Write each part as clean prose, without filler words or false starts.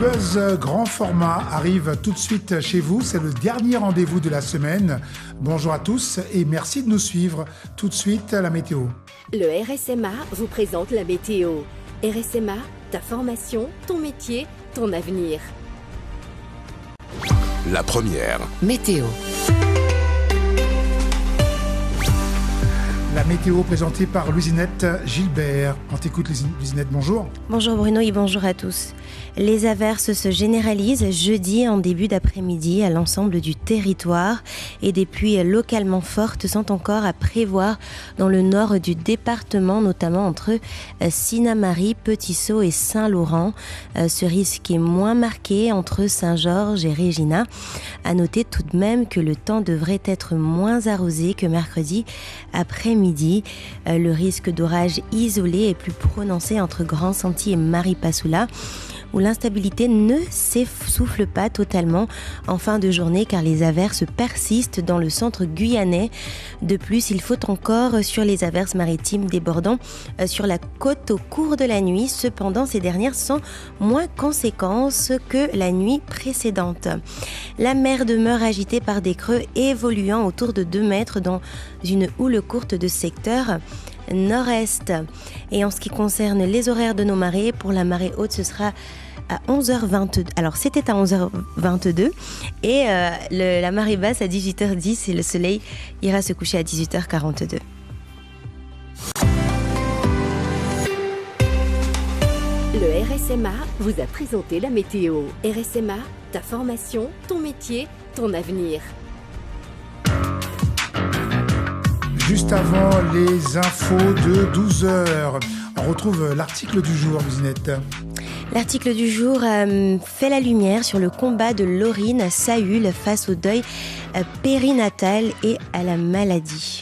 Buzz grand format arrive tout de suite chez vous. C'est le dernier rendez-vous de la semaine. Bonjour à tous et merci de nous suivre. Tout de suite, la météo. Le RSMA vous présente la météo. RSMA, ta formation, ton métier, ton avenir. La première. Météo. La météo présentée par Louisinette Gilbert. On t'écoute Louisinette, bonjour. Bonjour Bruno et bonjour à tous. Les averses se généralisent jeudi en début d'après-midi à l'ensemble du territoire et des pluies localement fortes sont encore à prévoir dans le nord du département, notamment entre Sinnamary, Petit-Saut et Saint-Laurent. Ce risque est moins marqué entre Saint-Georges et Regina. À noter tout de même que le temps devrait être moins arrosé que mercredi après-midi. Le risque d'orage isolé est plus prononcé entre Grand Santi et Maripasoula, où l'instabilité ne s'essouffle pas totalement en fin de journée car les averses persistent dans le centre guyanais. De plus, il faut encore sur les averses maritimes débordant sur la côte au cours de la nuit. Cependant, ces dernières sont moins conséquentes que la nuit précédente. La mer demeure agitée par des creux évoluant autour de 2 mètres dans une houle courte de secteur nord-est. Et en ce qui concerne les horaires de nos marées, pour la marée haute, ce sera à 11h22. Alors, c'était à 11h22 et la marée basse à 18h10 et le soleil ira se coucher à 18h42. Le RSMA vous a présenté la météo. RSMA, ta formation, ton métier, ton avenir. Juste avant les infos de 12h, on retrouve l'article du jour, Louisinette. L'article du jour fait la lumière sur le combat de Laurine Saül face au deuil périnatal et à la maladie.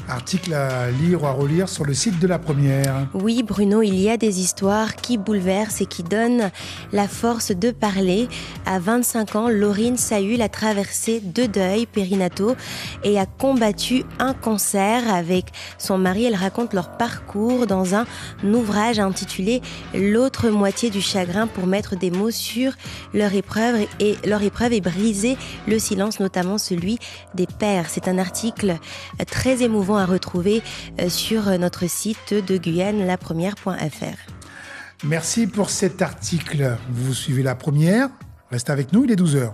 Article à lire ou à relire sur le site de la première. Oui Bruno, il y a des histoires qui bouleversent et qui donnent la force de parler. À 25 ans, Laurine Saül a traversé 2 deuils périnataux et a combattu un cancer avec son mari. Elle raconte leur parcours dans un ouvrage intitulé « L'autre moitié du chagrin » pour mettre des mots sur leur épreuve et briser le silence, notamment celui des pères. C'est un article très émouvant à retrouver sur notre site de Guyane, lapremière.fr. Merci pour cet article. Vous suivez la première. Restez avec nous, il est 12h.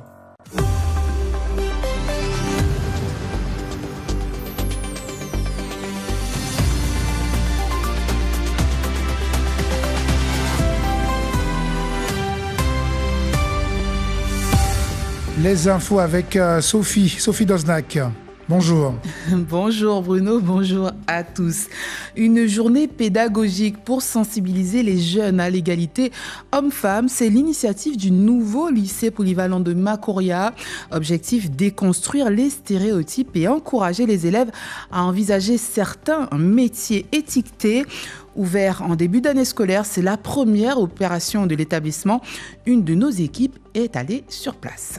Les infos avec Sophie Doznac. Bonjour. Bonjour Bruno, bonjour à tous. Une journée pédagogique pour sensibiliser les jeunes à l'égalité hommes-femmes, c'est l'initiative du nouveau lycée polyvalent de Macoria. Objectif, déconstruire les stéréotypes et encourager les élèves à envisager certains métiers étiquetés. Ouvert en début d'année scolaire, c'est la première opération de l'établissement. Une de nos équipes est allée sur place.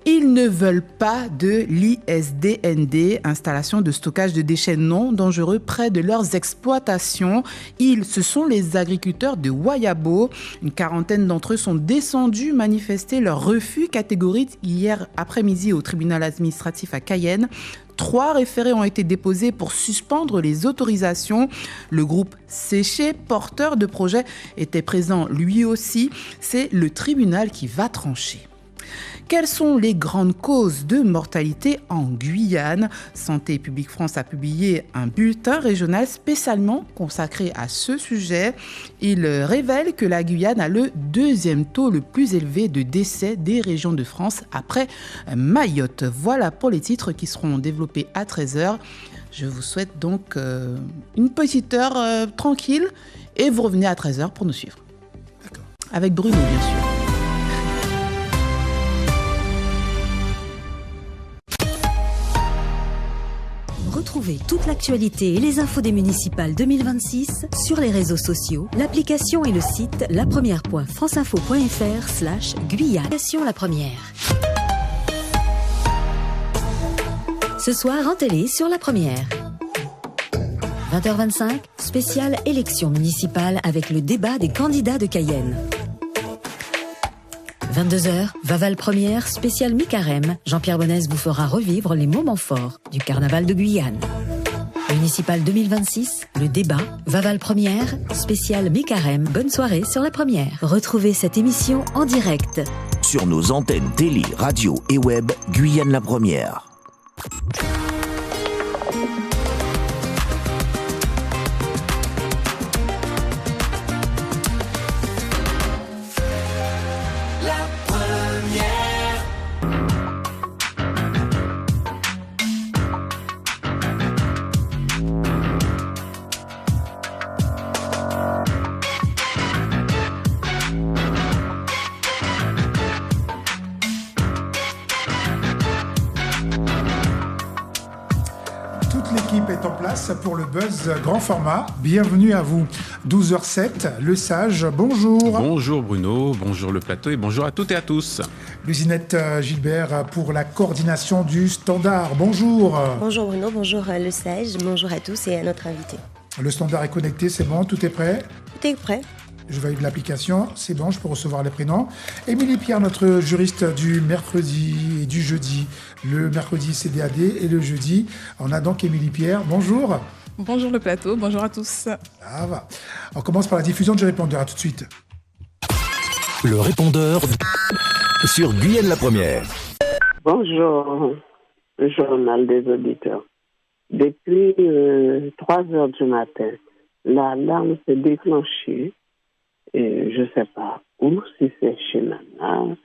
Ils ne veulent pas de l'ISDND, installation de stockage de déchets non dangereux près de leurs exploitations. Ce sont les agriculteurs de Wayabo. Une quarantaine d'entre eux sont descendus manifester leur refus catégorique hier après-midi au tribunal administratif à Cayenne. 3 référés ont été déposés pour suspendre les autorisations. Le groupe Séché, porteur de projet, était présent lui aussi. C'est le tribunal qui va trancher. Quelles sont les grandes causes de mortalité en Guyane ? Santé publique France a publié un bulletin régional spécialement consacré à ce sujet. Il révèle que la Guyane a le 2e taux le plus élevé de décès des régions de France après Mayotte. Voilà pour les titres qui seront développés à 13h. Je vous souhaite donc une petite heure tranquille et vous revenez à 13h pour nous suivre. D'accord. Avec Bruno, bien sûr. Retrouvez toute l'actualité et les infos des municipales 2026 sur les réseaux sociaux, l'application et le site lapremière.franceinfo.fr/Guyane. La Première. Ce soir en télé sur La Première. 20h25, spéciale élection municipale avec le débat des candidats de Cayenne. 22h, Vaval Première, spécial mi-carême. Jean-Pierre Bonnès vous fera revivre les moments forts du carnaval de Guyane. Municipal 2026, le débat, Vaval Première, spécial mi-carême. Bonne soirée sur la première. Retrouvez cette émission en direct sur nos antennes télé, radio et web, Guyane la Première. Est en place pour le buzz grand format. Bienvenue à vous. 12h07, Le Sage, bonjour. Bonjour Bruno, bonjour le plateau et bonjour à toutes et à tous. Luzinette Gilbert pour la coordination du Standard, bonjour. Bonjour Bruno, bonjour Le Sage, bonjour à tous et à notre invité. Le Standard est connecté, c'est bon, tout est prêt ? Tout est prêt. Je valide l'application, c'est bon, je peux recevoir les prénoms. Émilie Pierre, notre juriste du mercredi et du jeudi. Le mercredi, c'est DAD et le jeudi, on a donc Émilie Pierre. Bonjour. Bonjour le plateau, bonjour à tous. Ça va. On commence par la diffusion du répondeur, à tout de suite. Le répondeur sur Guyane la Première. Bonjour, le journal des auditeurs. Depuis 3 heures du matin, l'alarme s'est déclenchée. Et je ne sais pas où, si c'est chez Nana,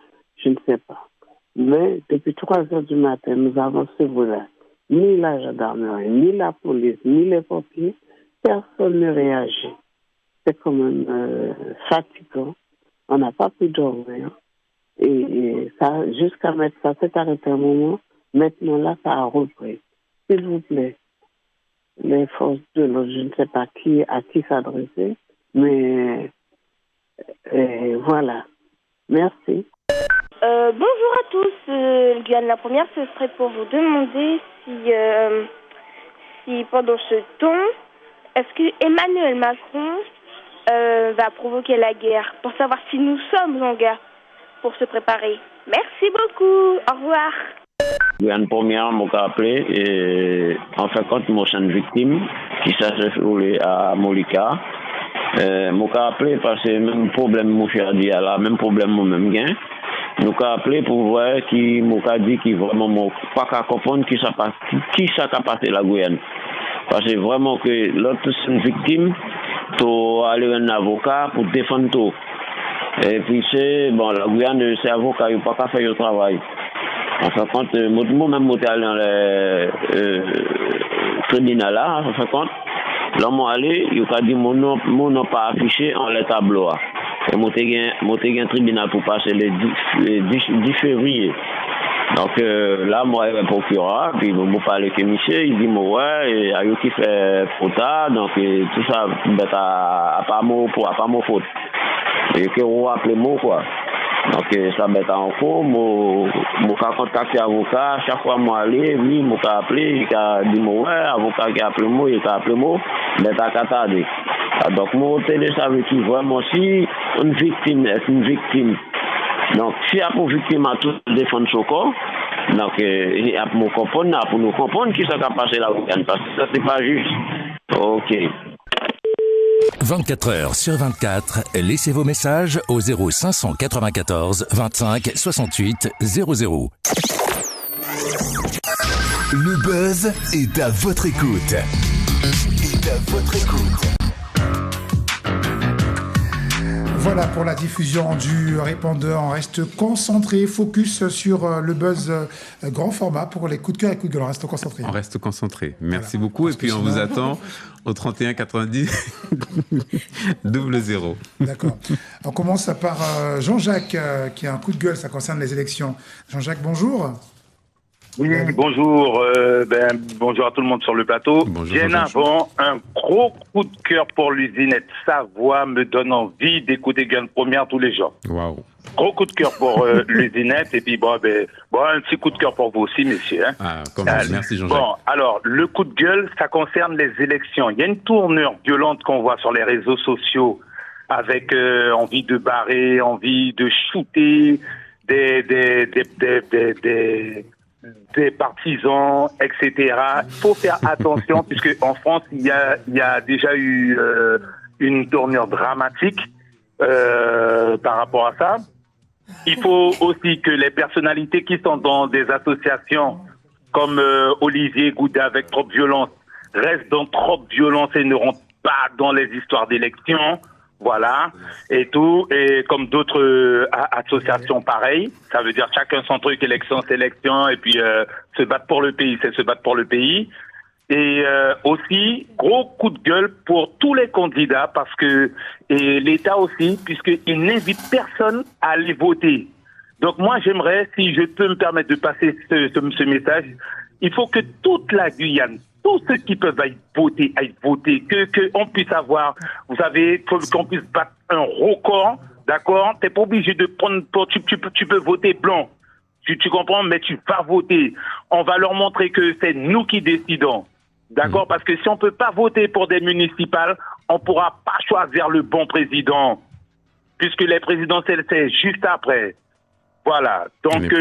je ne sais pas. Mais depuis 3 heures du matin, nous avons secouru ni la gendarmerie, ni la police, ni les pompiers. Personne ne réagit. C'est quand même fatigant. On n'a pas pu dormir. Et ça, jusqu'à maintenant, ça s'est arrêté un moment. Maintenant, là, ça a repris. S'il vous plaît, les forces de l'ordre, je ne sais pas à qui s'adresser, mais... voilà. Merci. Bonjour à tous. Guyane la Première, ce serait pour vous demander si pendant ce temps, est-ce que Emmanuel Macron va provoquer la guerre pour savoir si nous sommes en guerre pour se préparer. Merci beaucoup. Au revoir. Guyane Première m'a appelé et en fait compte mon chaîne victime qui s'est déroulé à Molika. M'a appelé parce que même problème mon cher dit là, même problème moi même gain. Nous avons appelé pour voir qui m'a dit qui vraiment m'a pas qu'à comprendre qui ça a passé la Guyane. Parce que vraiment que l'autre victime to aller un avocat pour défendre tout. Et puis c'est bon la Guyane c'est avocat il pas qu'à faire le travail. En fin de compte moi-même monté allé dans le tribunal là en fin de compte là moi allé il a dit mon nom pas affiché en les tableaux. Et monté un tribunal pour passer le 10 février. Donc là moi le procureur puis moi parler avec monsieur il dit moi ouais ayo qui fait faute donc tout ça à pas mon faute. Et que on appelle moi quoi. Donc ça met en cours moi contacter avocat chaque fois moi aller lui moi appeler il a dit moi ouais avocat qui appelle moi il a appelé moi mais t'as qu'à tarder. Donc moi télé ça veut dire vraiment si une victime est une victime. Donc si y a pour victime à tout défendre son corps donc il y a pour nous comprendre qui ça va passer là parce que ça c'est pas juste. OK. 24 heures sur 24, laissez vos messages au 0594 25 68 00. Le buzz est à votre écoute. Voilà pour la diffusion du répondeur. On reste concentré, focus sur le buzz grand format pour les coups de cœur et coups de gueule. On reste concentré. On reste concentré. Merci beaucoup. Et puis on vous attend au 31 90 00. D'accord. On commence par Jean-Jacques qui a un coup de gueule. Ça concerne les élections. Jean-Jacques, bonjour. Oui, bonjour. Bonjour à tout le monde sur le plateau. Bien avant, un gros coup de cœur pour l'usinette. Sa voix me donne envie d'écouter Guyane Première tous les jours. Waouh. Gros coup de cœur pour l'usinette. Et puis, un petit coup de cœur pour vous aussi, messieurs. Hein. Ah, comment merci Jean-Jacques. Bon, alors, le coup de gueule, ça concerne les élections. Il y a une tournure violente qu'on voit sur les réseaux sociaux avec envie de barrer, envie de shooter. des partisans, etc. Il faut faire attention puisque en France, il y a déjà eu une tournure dramatique par rapport à ça. Il faut aussi que les personnalités qui sont dans des associations comme Olivier Gouda avec Trop Violence restent dans Trop Violence et ne rentrent pas dans les histoires d'élections. Voilà, et tout, et comme d'autres associations pareilles, ça veut dire chacun son truc, élection, sélection, et puis se battre pour le pays, c'est se battre pour le pays. Et aussi, gros coup de gueule pour tous les candidats, parce que, et l'État aussi, puisqu'il n'invite personne à aller voter. Donc moi, j'aimerais, si je peux me permettre de passer ce message, il faut que toute la Guyane, tous ceux qui peuvent aillent voter, que on puisse avoir, vous savez, qu'on puisse battre un record, d'accord? T'es pas obligé de prendre, tu peux voter blanc, tu comprends, mais tu vas voter. On va leur montrer que c'est nous qui décidons, d'accord? Parce que si on peut pas voter pour des municipales, on pourra pas choisir le bon président, puisque les présidentielles c'est juste après. Voilà, donc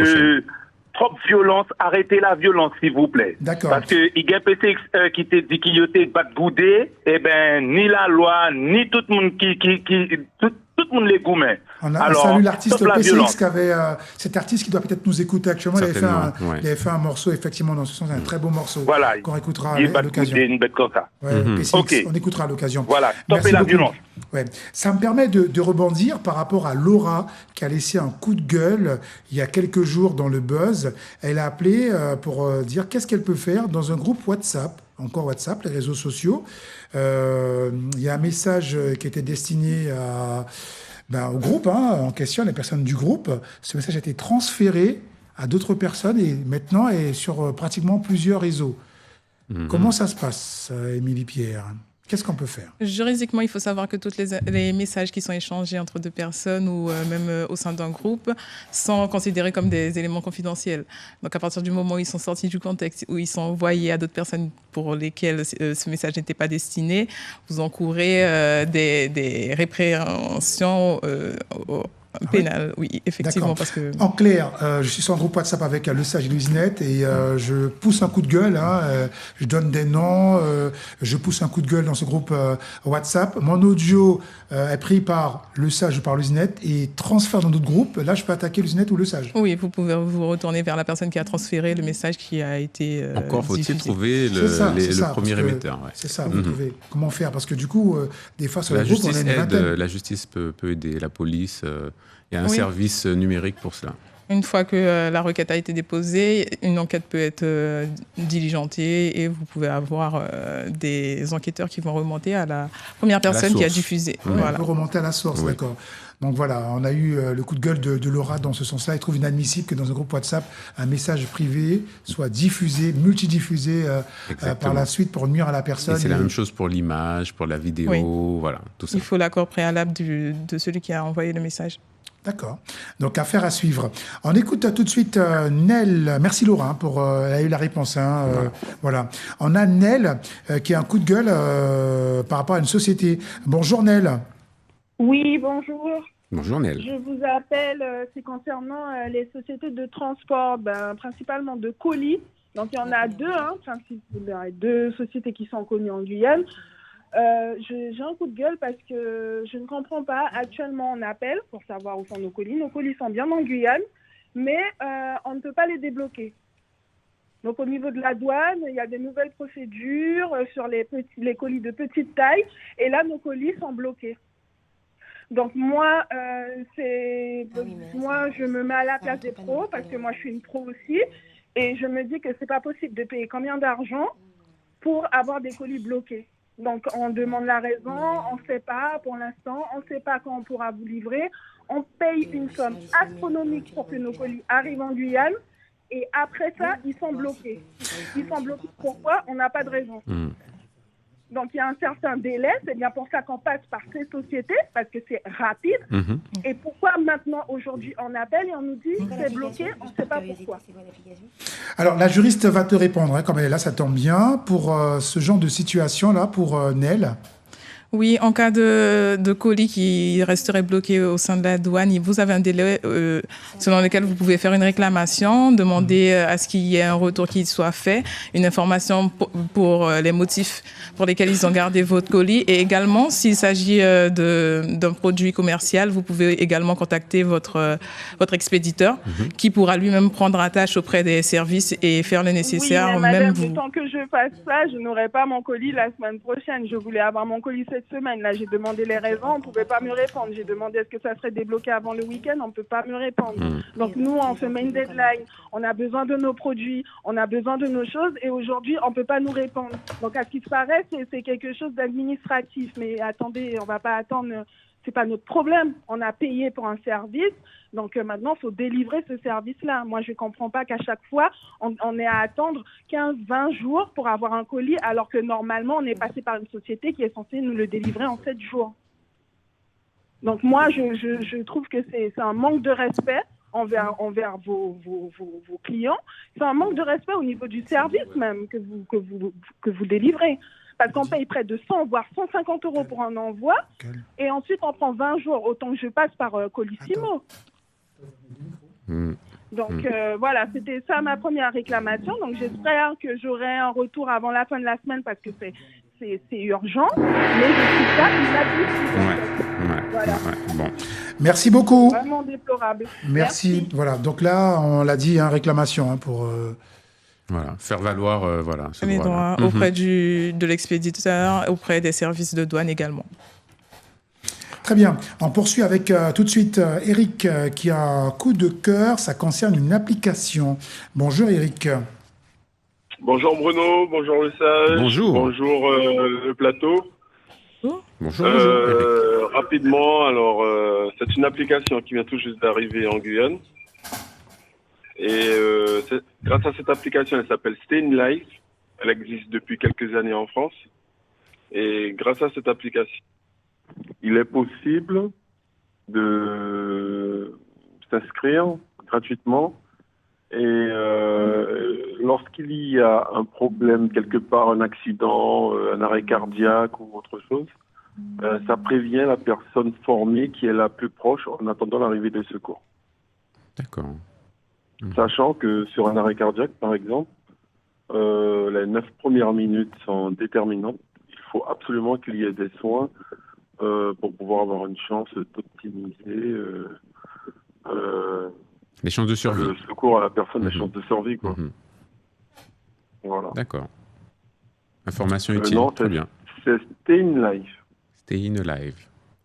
Trop violence, arrêtez la violence, s'il vous plaît. D'accord. Parce que IGPC qui te dit qu'il y a pas de goudé, eh ben, ni la loi, ni tout le monde tout le monde les gourmet. On salue l'artiste PCX qui avait, cet artiste qui doit peut-être nous écouter actuellement. Il avait fait un morceau, effectivement, dans ce sens, un très beau morceau. Voilà. Qu'on écoutera à l'occasion. Une bête comme ça. PCX, okay. On écoutera à l'occasion. Voilà. Stoppez la violence. Ouais. Ça me permet de rebondir par rapport à Laura qui a laissé un coup de gueule il y a quelques jours dans le buzz. Elle a appelé pour dire qu'est-ce qu'elle peut faire dans un groupe WhatsApp. Encore WhatsApp, les réseaux sociaux. Il y a un message qui était destiné au groupe en question, les personnes du groupe. Ce message a été transféré à d'autres personnes et maintenant est sur pratiquement plusieurs réseaux. Comment ça se passe, Émilie Pierre ? Qu'est-ce qu'on peut faire ? Juridiquement, il faut savoir que tous les messages qui sont échangés entre deux personnes ou même au sein d'un groupe sont considérés comme des éléments confidentiels. Donc, à partir du moment où ils sont sortis du contexte, où ils sont envoyés à d'autres personnes pour lesquelles ce message n'était pas destiné, vous encourez des répréhensions pénal, oui, effectivement. Parce que... En clair, je suis sur un groupe WhatsApp avec Le Sage et Luisinette et je pousse un coup de gueule, je donne des noms, je pousse un coup de gueule dans ce groupe WhatsApp. Mon audio est pris par Le Sage ou par Luisinette et transfère dans d'autres groupes. Là, je peux attaquer Luisinette ou Le Sage. Oui, vous pouvez vous retourner vers la personne qui a transféré le message qui a été Encore faut-il diffusé. Trouver le premier émetteur. Ouais. C'est ça, vous trouvez. Comment faire ? Parce que du coup, des fois, sur le groupe, on a une vingtaine. La justice peut aider, la police... Il y a un service numérique pour cela. Une fois que la requête a été déposée, une enquête peut être diligentée et vous pouvez avoir des enquêteurs qui vont remonter à la première personne qui a diffusé. Voilà. On peut remonter à la source, d'accord. Donc voilà, on a eu le coup de gueule de Laura dans ce sens-là. Elle trouve inadmissible que dans un groupe WhatsApp, un message privé soit diffusé, multidiffusé par la suite pour nuire à la personne. Et c'est la même chose pour l'image, pour la vidéo, voilà, tout ça. Il faut l'accord préalable de celui qui a envoyé le message. D'accord. Donc, affaire à suivre. On écoute tout de suite Nel. Merci Laura pour elle a eu la réponse. Voilà. On a Nel qui a un coup de gueule par rapport à une société. Bonjour Nel. Oui, bonjour. Bonjour Nel. Je vous appelle, c'est concernant les sociétés de transport, principalement de colis. Donc, il y en a deux sociétés qui sont connues en Guyane. J'ai un coup de gueule parce que je ne comprends pas. Actuellement, on appelle pour savoir où sont nos colis. Nos colis sont bien en Guyane, mais on ne peut pas les débloquer. Donc, au niveau de la douane, il y a des nouvelles procédures sur les colis de petite taille. Et là, nos colis sont bloqués. Donc, moi, je me mets à la place des pros parce que moi, je suis une pro aussi. Et je me dis que c'est pas possible de payer combien d'argent pour avoir des colis bloqués. Donc, on demande la raison, on ne sait pas pour l'instant, on ne sait pas quand on pourra vous livrer. On paye une somme astronomique pour que nos colis arrivent en Guyane et après ça, ils sont bloqués. Ils sont bloqués pourquoi ? On n'a pas de raison. Donc, il y a un certain délai, c'est bien pour ça qu'on passe par ces sociétés, parce que c'est rapide. Et pourquoi maintenant, aujourd'hui, on appelle et on nous dit c'est bloqué, on ne sait pas pourquoi. Alors, la juriste va te répondre, comme elle est là, ça tombe bien. Pour ce genre de situation-là, pour Nel. Oui, en cas de colis qui resterait bloqué au sein de la douane, vous avez un délai selon lequel vous pouvez faire une réclamation, demander à ce qu'il y ait un retour qui soit fait, une information pour les motifs pour lesquels ils ont gardé votre colis. Et également, s'il s'agit d'un produit commercial, vous pouvez également contacter votre expéditeur qui pourra lui-même prendre attache auprès des services et faire le nécessaire. Oui, mais madame, le temps que je fasse ça, je n'aurai pas mon colis la semaine prochaine. Je voulais avoir mon colis cette semaine. Là, j'ai demandé les raisons, on ne pouvait pas me répondre. J'ai demandé est-ce que ça serait débloqué avant le week-end, on ne peut pas me répondre. Donc nous, on se met une deadline, on a besoin de nos produits, on a besoin de nos choses et aujourd'hui, on ne peut pas nous répondre. Donc à ce qui se paraît, c'est quelque chose d'administratif. Mais attendez, on ne va pas attendre, c'est pas notre problème. On a payé pour un service, donc maintenant, il faut délivrer ce service-là. Moi, je ne comprends pas qu'à chaque fois, on ait à attendre 15-20 jours pour avoir un colis, alors que normalement, on est passé par une société qui est censée nous le délivrer en 7 jours. Donc moi, je trouve que c'est un manque de respect envers vos clients. C'est un manque de respect au niveau du service même que vous délivrez. Parce qu'on paye près de 100, voire 150 € pour un envoi, et ensuite on prend 20 jours, autant que je passe par Colissimo. Donc voilà, c'était ça ma première réclamation. Donc j'espère que j'aurai un retour avant la fin de la semaine parce que c'est urgent, mais je trouve ça inadmissible. Voilà. Bon. Merci beaucoup. Vraiment déplorable. Merci. Voilà, donc là, on l'a dit, réclamation pour... Voilà, faire valoir ce les droit droits auprès de l'expéditeur, auprès des services de douane également. Très bien. On poursuit avec tout de suite Eric qui a un coup de cœur. Ça concerne une application. Bonjour Eric. Bonjour Bruno, bonjour le Sage. Bonjour. Bonjour le plateau. Bonjour. Rapidement, alors c'est une application qui vient tout juste d'arriver en Guyane. Et grâce à cette application, elle s'appelle Stay in Life. Elle existe depuis quelques années en France. Et grâce à cette application, il est possible de s'inscrire gratuitement. Et lorsqu'il y a un problème quelque part, un accident, un arrêt cardiaque ou autre chose, ça prévient la personne formée qui est la plus proche en attendant l'arrivée des secours. D'accord. Sachant que sur un arrêt cardiaque, par exemple, les 9 premières minutes sont déterminantes. Il faut absolument qu'il y ait des soins pour pouvoir avoir une chance d'optimiser les chances de survie. Le secours à la personne, les chances de survie, quoi. Voilà. D'accord. Information utile. Non, très bien. C'est Stay in Life. Stay in Live.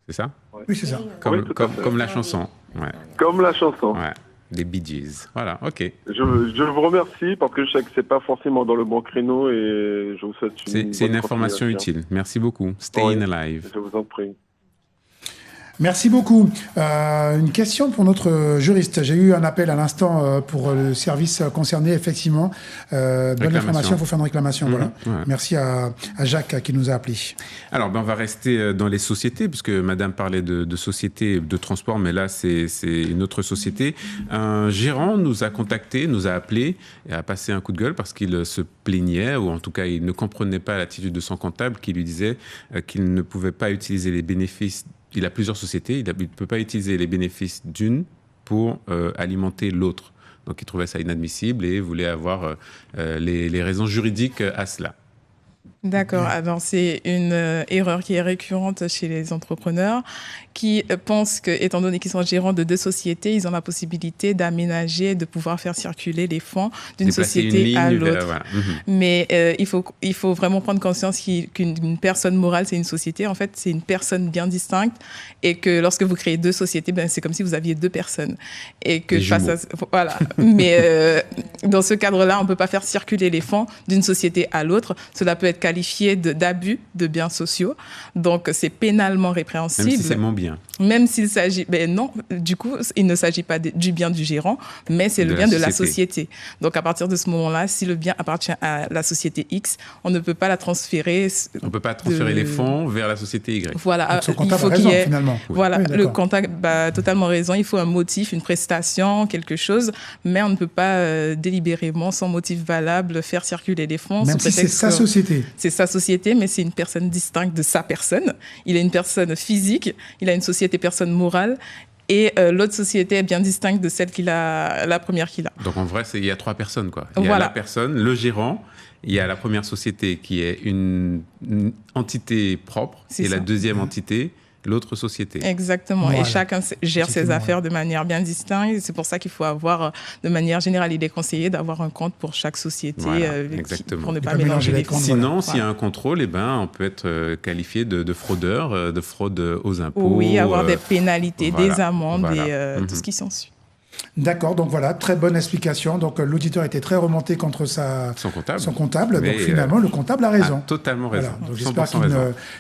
C'est ça? Oui, c'est ça. Comme la chanson. Ouais. Comme la chanson. Ouais. Des Bee Gees. Voilà, ok. Je vous remercie parce que je sais que c'est pas forcément dans le bon créneau et je vous souhaite c'est une information utile. Merci beaucoup. Stay in Alive. Je vous en prie. Merci beaucoup. Une question pour notre juriste. J'ai eu un appel à l'instant pour le service concerné, effectivement. Bonne information, il faut faire une réclamation. Voilà. Ouais. Merci à Jacques qui nous a appelés. Alors, on va rester dans les sociétés, puisque madame parlait de société de transport, mais là, c'est une autre société. Un gérant nous a contacté, nous a appelé et a passé un coup de gueule parce qu'il se plaignait, ou en tout cas, il ne comprenait pas l'attitude de son comptable qui lui disait qu'il ne pouvait pas utiliser les bénéfices. Il a plusieurs sociétés, il ne peut pas utiliser les bénéfices d'une pour alimenter l'autre. Donc il trouvait ça inadmissible et voulait avoir les raisons juridiques à cela. D'accord. Alors, c'est une erreur qui est récurrente chez les entrepreneurs qui pensent que, étant donné qu'ils sont gérants de deux sociétés, ils ont la possibilité d'aménager, de pouvoir faire circuler les fonds d'une société à l'autre. Voilà. Mais il faut vraiment prendre conscience qu'une personne morale, c'est une société. En fait, c'est une personne bien distincte et que lorsque vous créez deux sociétés, c'est comme si vous aviez deux personnes. Et que face à, voilà. Mais dans ce cadre-là, on ne peut pas faire circuler les fonds d'une société à l'autre. Cela peut être qualifié d'abus de biens sociaux. Donc, c'est pénalement répréhensible. Même si c'est mon bien. Même s'il s'agit... non, du coup, il ne s'agit pas du bien du gérant, mais c'est le bien de la société. Donc, à partir de ce moment-là, si le bien appartient à la société X, on ne peut pas la transférer... On ne peut pas transférer les fonds vers la société Y. Voilà. Donc, son comptable a raison, finalement. Voilà, oui, le comptable a totalement raison. Il faut un motif, une prestation, quelque chose, mais on ne peut pas délibérément, sans motif valable, faire circuler les fonds. Même si c'est sa société. c'est sa société, mais c'est une personne distincte de sa personne. Il est une personne physique, il a une société personne morale. Et l'autre société est bien distincte de celle la première qu'il a. Donc en vrai, il y a 3 personnes, quoi. Il y a la personne, le gérant, il y a la première société qui est une entité propre, et la deuxième entité, l'autre société. Exactement. Voilà. Et chacun gère ses affaires de manière bien distincte. C'est pour ça qu'il faut avoir, de manière générale, il est conseillé d'avoir un compte pour chaque société, pour ne pas mélanger les comptes. Sinon, s'il y a un contrôle, on peut être qualifié de fraudeur, de fraude aux impôts. Oui, avoir des pénalités, des amendes et tout ce qui s'ensuit. D'accord, donc voilà, très bonne explication. Donc l'auditeur était très remonté contre son comptable. Donc finalement, le comptable a raison. Totalement raison. Voilà. Donc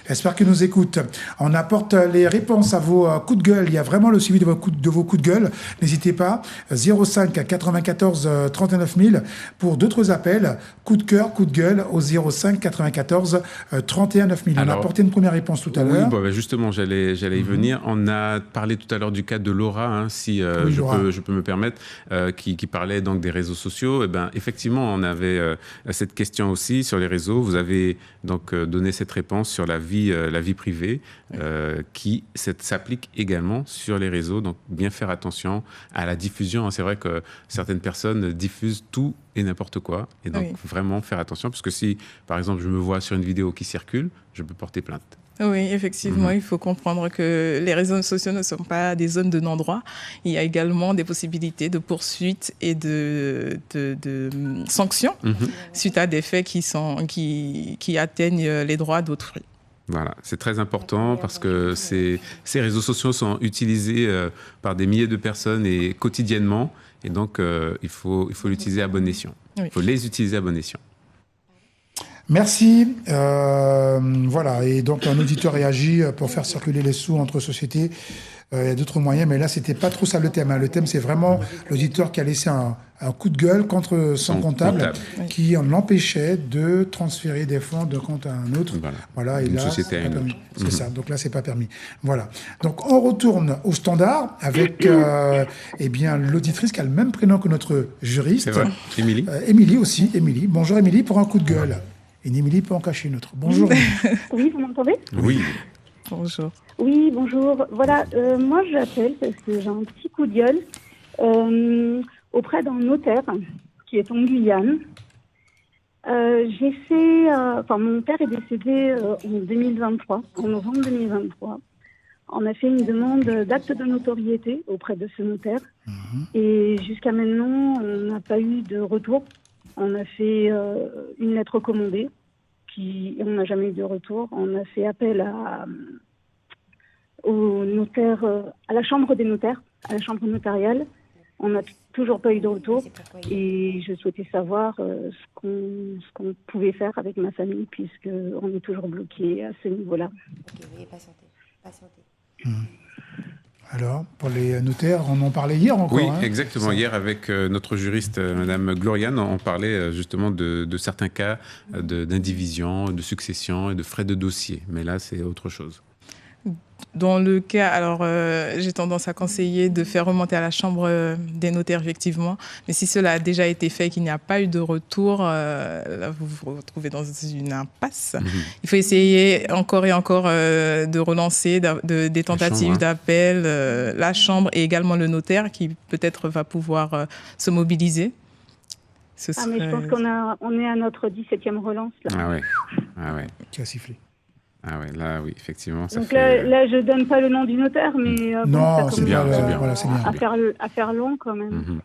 j'espère qu'il nous écoute. On apporte les réponses à vos coups de gueule. Il y a vraiment le suivi de vos coups de gueule. N'hésitez pas. 05 94 39 000 pour d'autres appels. Coup de cœur, coup de gueule au 05 94 31 9 000. On a apporté une première réponse tout à l'heure. Oui, justement, j'allais y venir. On a parlé tout à l'heure du cas de Laura, si je peux me permettre, qui parlait donc des réseaux sociaux. Effectivement, on avait cette question aussi sur les réseaux. Vous avez donc donné cette réponse sur la vie privée qui s'applique également sur les réseaux. Donc, bien faire attention à la diffusion. C'est vrai que certaines personnes diffusent tout et n'importe quoi. Et donc, vraiment faire attention. Parce que si, par exemple, je me vois sur une vidéo qui circule, je peux porter plainte. Oui, effectivement, il faut comprendre que les réseaux sociaux ne sont pas des zones de non-droit. Il y a également des possibilités de poursuites et de sanctions suite à des faits qui atteignent les droits d'autrui. Voilà, c'est très important parce que ces réseaux sociaux sont utilisés par des milliers de personnes et quotidiennement. Et donc, il faut l'utiliser à bon escient. Il faut les utiliser à bon escient. Merci. Voilà, et donc un auditeur réagit pour faire circuler les sous entre sociétés. Il y a d'autres moyens, mais là, c'était pas trop ça le thème. Le thème, c'est vraiment l'auditeur qui a laissé un coup de gueule contre son comptable qui en l'empêchait de transférer des fonds d'un compte à un autre. Voilà, et une là, société à une autre. C'est ça. Donc là, c'est pas permis. Voilà. Donc on retourne au standard avec l'auditrice qui a le même prénom que notre juriste. C'est vrai. Émilie. Émilie aussi. Émilie. Bonjour Émilie pour un coup de gueule. Et Émilie peut en cacher une autre. Bonjour. Oui, vous m'entendez ? Oui. Bonjour. Oui, bonjour. Voilà, moi j'appelle parce que j'ai un petit coup de gueule auprès d'un notaire qui est en Guyane. Mon père est décédé en 2023, en novembre 2023. On a fait une demande d'acte de notoriété auprès de ce notaire. Et jusqu'à maintenant, on n'a pas eu de retour. On a fait une lettre recommandée, on n'a jamais eu de retour. On a fait appel au notaire, à la chambre des notaires, à la chambre notariale. On n'a toujours pas eu de retour. Et je souhaitais savoir ce qu'on pouvait faire avec ma famille, puisqu'on est toujours bloqué à ce niveau-là. Ok, veuillez patienter. Alors, pour les notaires, on en parlait hier encore. Oui, exactement. Hier, avec notre juriste, Madame Gloriane, on parlait justement de certains cas d'indivision, de succession et de frais de dossier. Mais là, c'est autre chose. Dans le cas, alors j'ai tendance à conseiller de faire remonter à la chambre des notaires, effectivement. Mais si cela a déjà été fait et qu'il n'y a pas eu de retour, là, vous vous retrouvez dans une impasse. Il faut essayer encore et encore de relancer des tentatives d'appel, la chambre et également le notaire qui peut-être va pouvoir se mobiliser. Mais je pense qu'on est à notre 17e relance. Là. Ah ouais. Qui a sifflé. Ah ouais, là, oui, effectivement. Donc là, je donne pas le nom du notaire, mais non, c'est bien. Voilà, c'est bien. À faire long quand même.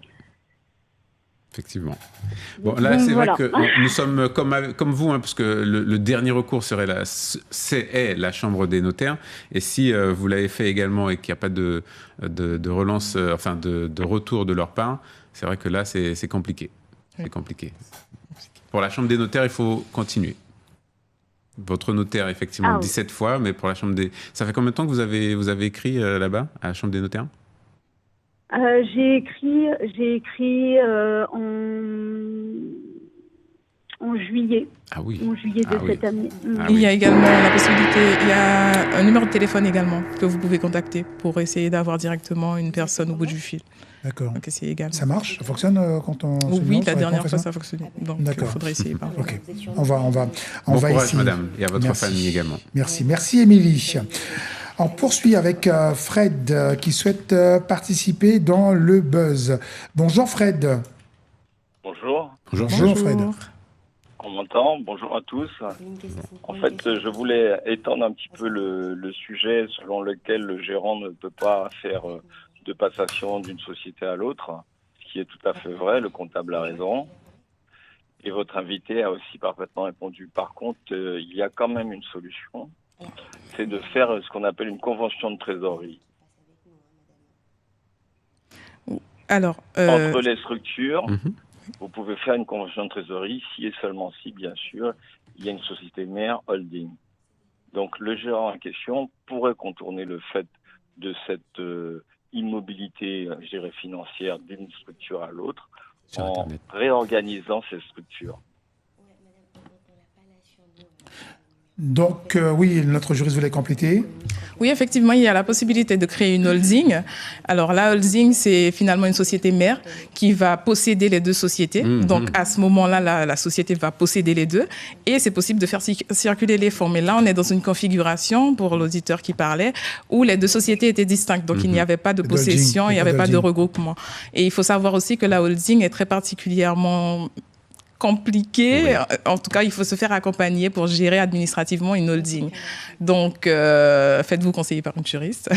Effectivement. Bon, là, c'est vrai que nous sommes comme vous, parce que le dernier recours serait la chambre des notaires. Et si vous l'avez fait également et qu'il n'y a pas de relance, de retour de leur part, c'est vrai que là, c'est compliqué. C'est compliqué. Pour la chambre des notaires, il faut continuer. Votre notaire, effectivement, 17 fois, mais pour la chambre des... Ça fait combien de temps que vous avez écrit là-bas, à la chambre des notaires ? J'ai écrit en juillet. Ah oui. En juillet de cette année. Il y a également la possibilité, il y a un numéro de téléphone également que vous pouvez contacter pour essayer d'avoir directement une personne au bout du fil. D'accord. Donc, essayez également. Ça marche? Ça fonctionne quand on... Oui, la dernière fois, ça fonctionnait. Donc, il faudrait essayer. Ok. On va bon courage, essayer. madame, et à votre famille également. Merci, Émilie. On poursuit avec Fred qui souhaite participer dans le buzz. Bonjour Fred. Bonjour. Bonjour Fred. On m'entend. Bonjour à tous. En fait, je voulais étendre un petit peu le sujet selon lequel le gérant ne peut pas faire de passation d'une société à l'autre, ce qui est tout à fait vrai. Le comptable a raison. Et votre invité a aussi parfaitement répondu. Par contre, il y a quand même une solution. C'est de faire ce qu'on appelle une convention de trésorerie. Alors, entre les structures, vous pouvez faire une convention de trésorerie si et seulement si, bien sûr, il y a une société mère holding. Donc, le gérant en question pourrait contourner le fait de cette immobilité, je dirais, financière d'une structure à l'autre en réorganisant ces structures. Donc, oui, notre juriste voulait compléter. Oui, effectivement, il y a la possibilité de créer une holding. Alors, la holding, c'est finalement une société mère qui va posséder les deux sociétés. Donc, à ce moment-là, la société va posséder les deux. Et c'est possible de faire circuler les fonds. Mais là, on est dans une configuration, pour l'auditeur qui parlait, où les deux sociétés étaient distinctes. Donc, il n'y avait pas de possession, il n'y avait pas de regroupement. Et il faut savoir aussi que la holding est très particulièrement compliqué. En tout cas, il faut se faire accompagner pour gérer administrativement une holding. Donc, faites-vous conseiller par une juriste.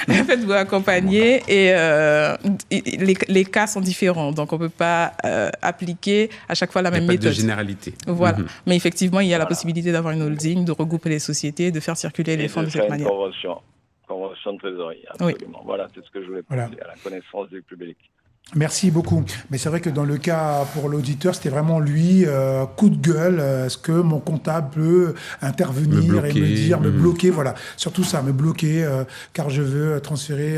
Faites-vous accompagner. Et les cas sont différents. Donc, on ne peut pas appliquer à chaque fois la même méthode. Il n'y a pas de généralité. Voilà. Mais effectivement, il y a la possibilité d'avoir une holding, de regrouper les sociétés, de faire circuler les fonds de cette manière. Convention de trésorerie, absolument. Voilà, c'est ce que je voulais poser à la connaissance du public. Merci beaucoup. Mais c'est vrai que dans le cas pour l'auditeur, c'était vraiment lui, coup de gueule, est-ce que mon comptable peut intervenir et me dire, me bloquer, voilà. Surtout ça, me bloquer, car je veux transférer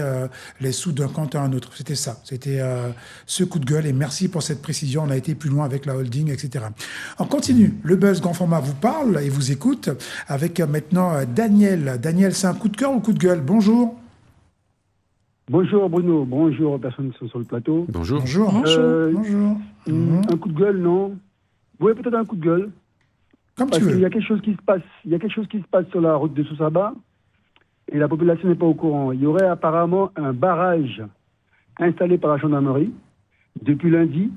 les sous d'un compte à un autre. C'était ça. C'était ce coup de gueule. Et merci pour cette précision. On a été plus loin avec la holding, etc. On continue. Le buzz grand format vous parle et vous écoute avec maintenant Daniel. Daniel, c'est un coup de cœur ou coup de gueule? Bonjour. Bonjour Bruno, bonjour aux personnes qui sont sur le plateau. Bonjour. Bonjour. Bonjour. Un coup de gueule, non. Oui, peut-être un coup de gueule. Comme parce tu veux. qu'il y a quelque chose qui se passe. Il y a quelque chose qui se passe sur la route de Soussaba et la population n'est pas au courant. Il y aurait apparemment un barrage installé par la gendarmerie depuis lundi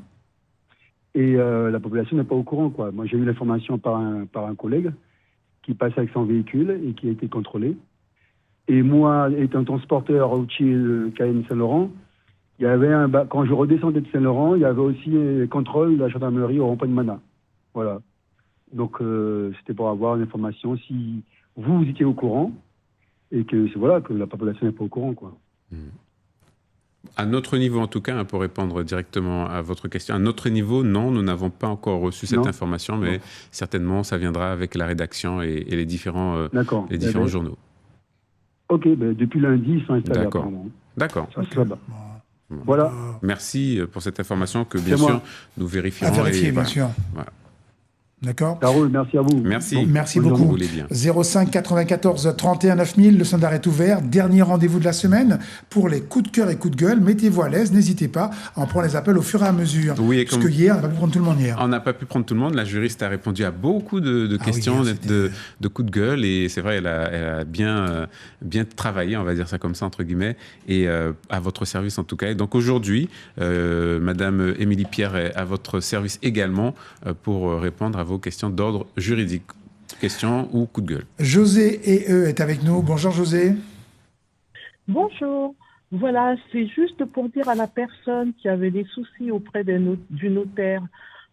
et la population n'est pas au courant, quoi. Moi, j'ai eu l'information par un collègue qui passait avec son véhicule et qui a été contrôlé. Et moi, étant transporteur routier de KM Saint-Laurent, il y avait quand je redescendais de Saint-Laurent, il y avait aussi un contrôle de la gendarmerie au rond-point de Mana. Voilà. Donc, c'était pour avoir une information si vous étiez au courant et que la population n'est pas au courant, quoi. À notre niveau, en tout cas, pour répondre directement à votre question, à notre niveau, non, nous n'avons pas encore reçu cette information, mais certainement, ça viendra avec la rédaction et les différents journaux. Ok, depuis lundi, ils sont installés. D'accord. Ça se va. Voilà. Merci pour cette information que, bien sûr, nous vérifierons. À vérifier, bien sûr. Voilà. D'accord. Carole, merci à vous. Merci. Bon, merci beaucoup. 05 94 31 9000, le standard est ouvert. Dernier rendez-vous de la semaine pour les coups de cœur et coups de gueule. Mettez-vous à l'aise, n'hésitez pas. On prend les appels au fur et à mesure. Oui, parce que hier, on n'a pas pu prendre tout le monde hier. On n'a pas pu prendre tout le monde. La juriste a répondu à beaucoup de questions, de coups de gueule. Et c'est vrai, elle a bien travaillé, on va dire ça comme ça, entre guillemets, et à votre service en tout cas. Et donc aujourd'hui, Madame Émilie Pierre est à votre service également pour répondre à vos questions d'ordre juridique. Questions ou coup de gueule. José est avec nous. Bonjour José. Bonjour. Voilà, c'est juste pour dire à la personne qui avait des soucis auprès du notaire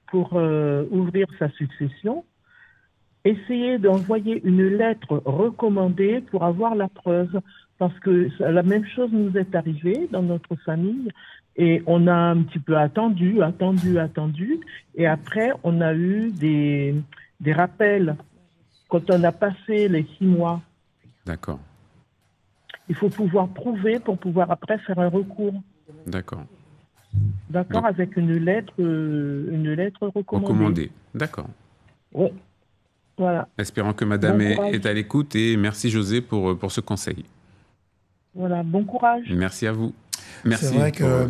pour ouvrir sa succession, essayez d'envoyer une lettre recommandée pour avoir la preuve. Parce que la même chose nous est arrivée dans notre famille. Et on a un petit peu attendu. Et après, on a eu des rappels quand on a passé les 6 mois. D'accord. Il faut pouvoir prouver pour pouvoir après faire un recours. D'accord. D'accord, avec une lettre recommandée. Recommandée, d'accord. Oui, voilà. Espérons que madame Bon courage. est à l'écoute et merci José pour ce conseil. Voilà, bon courage. Merci à vous. Merci. C'est vrai que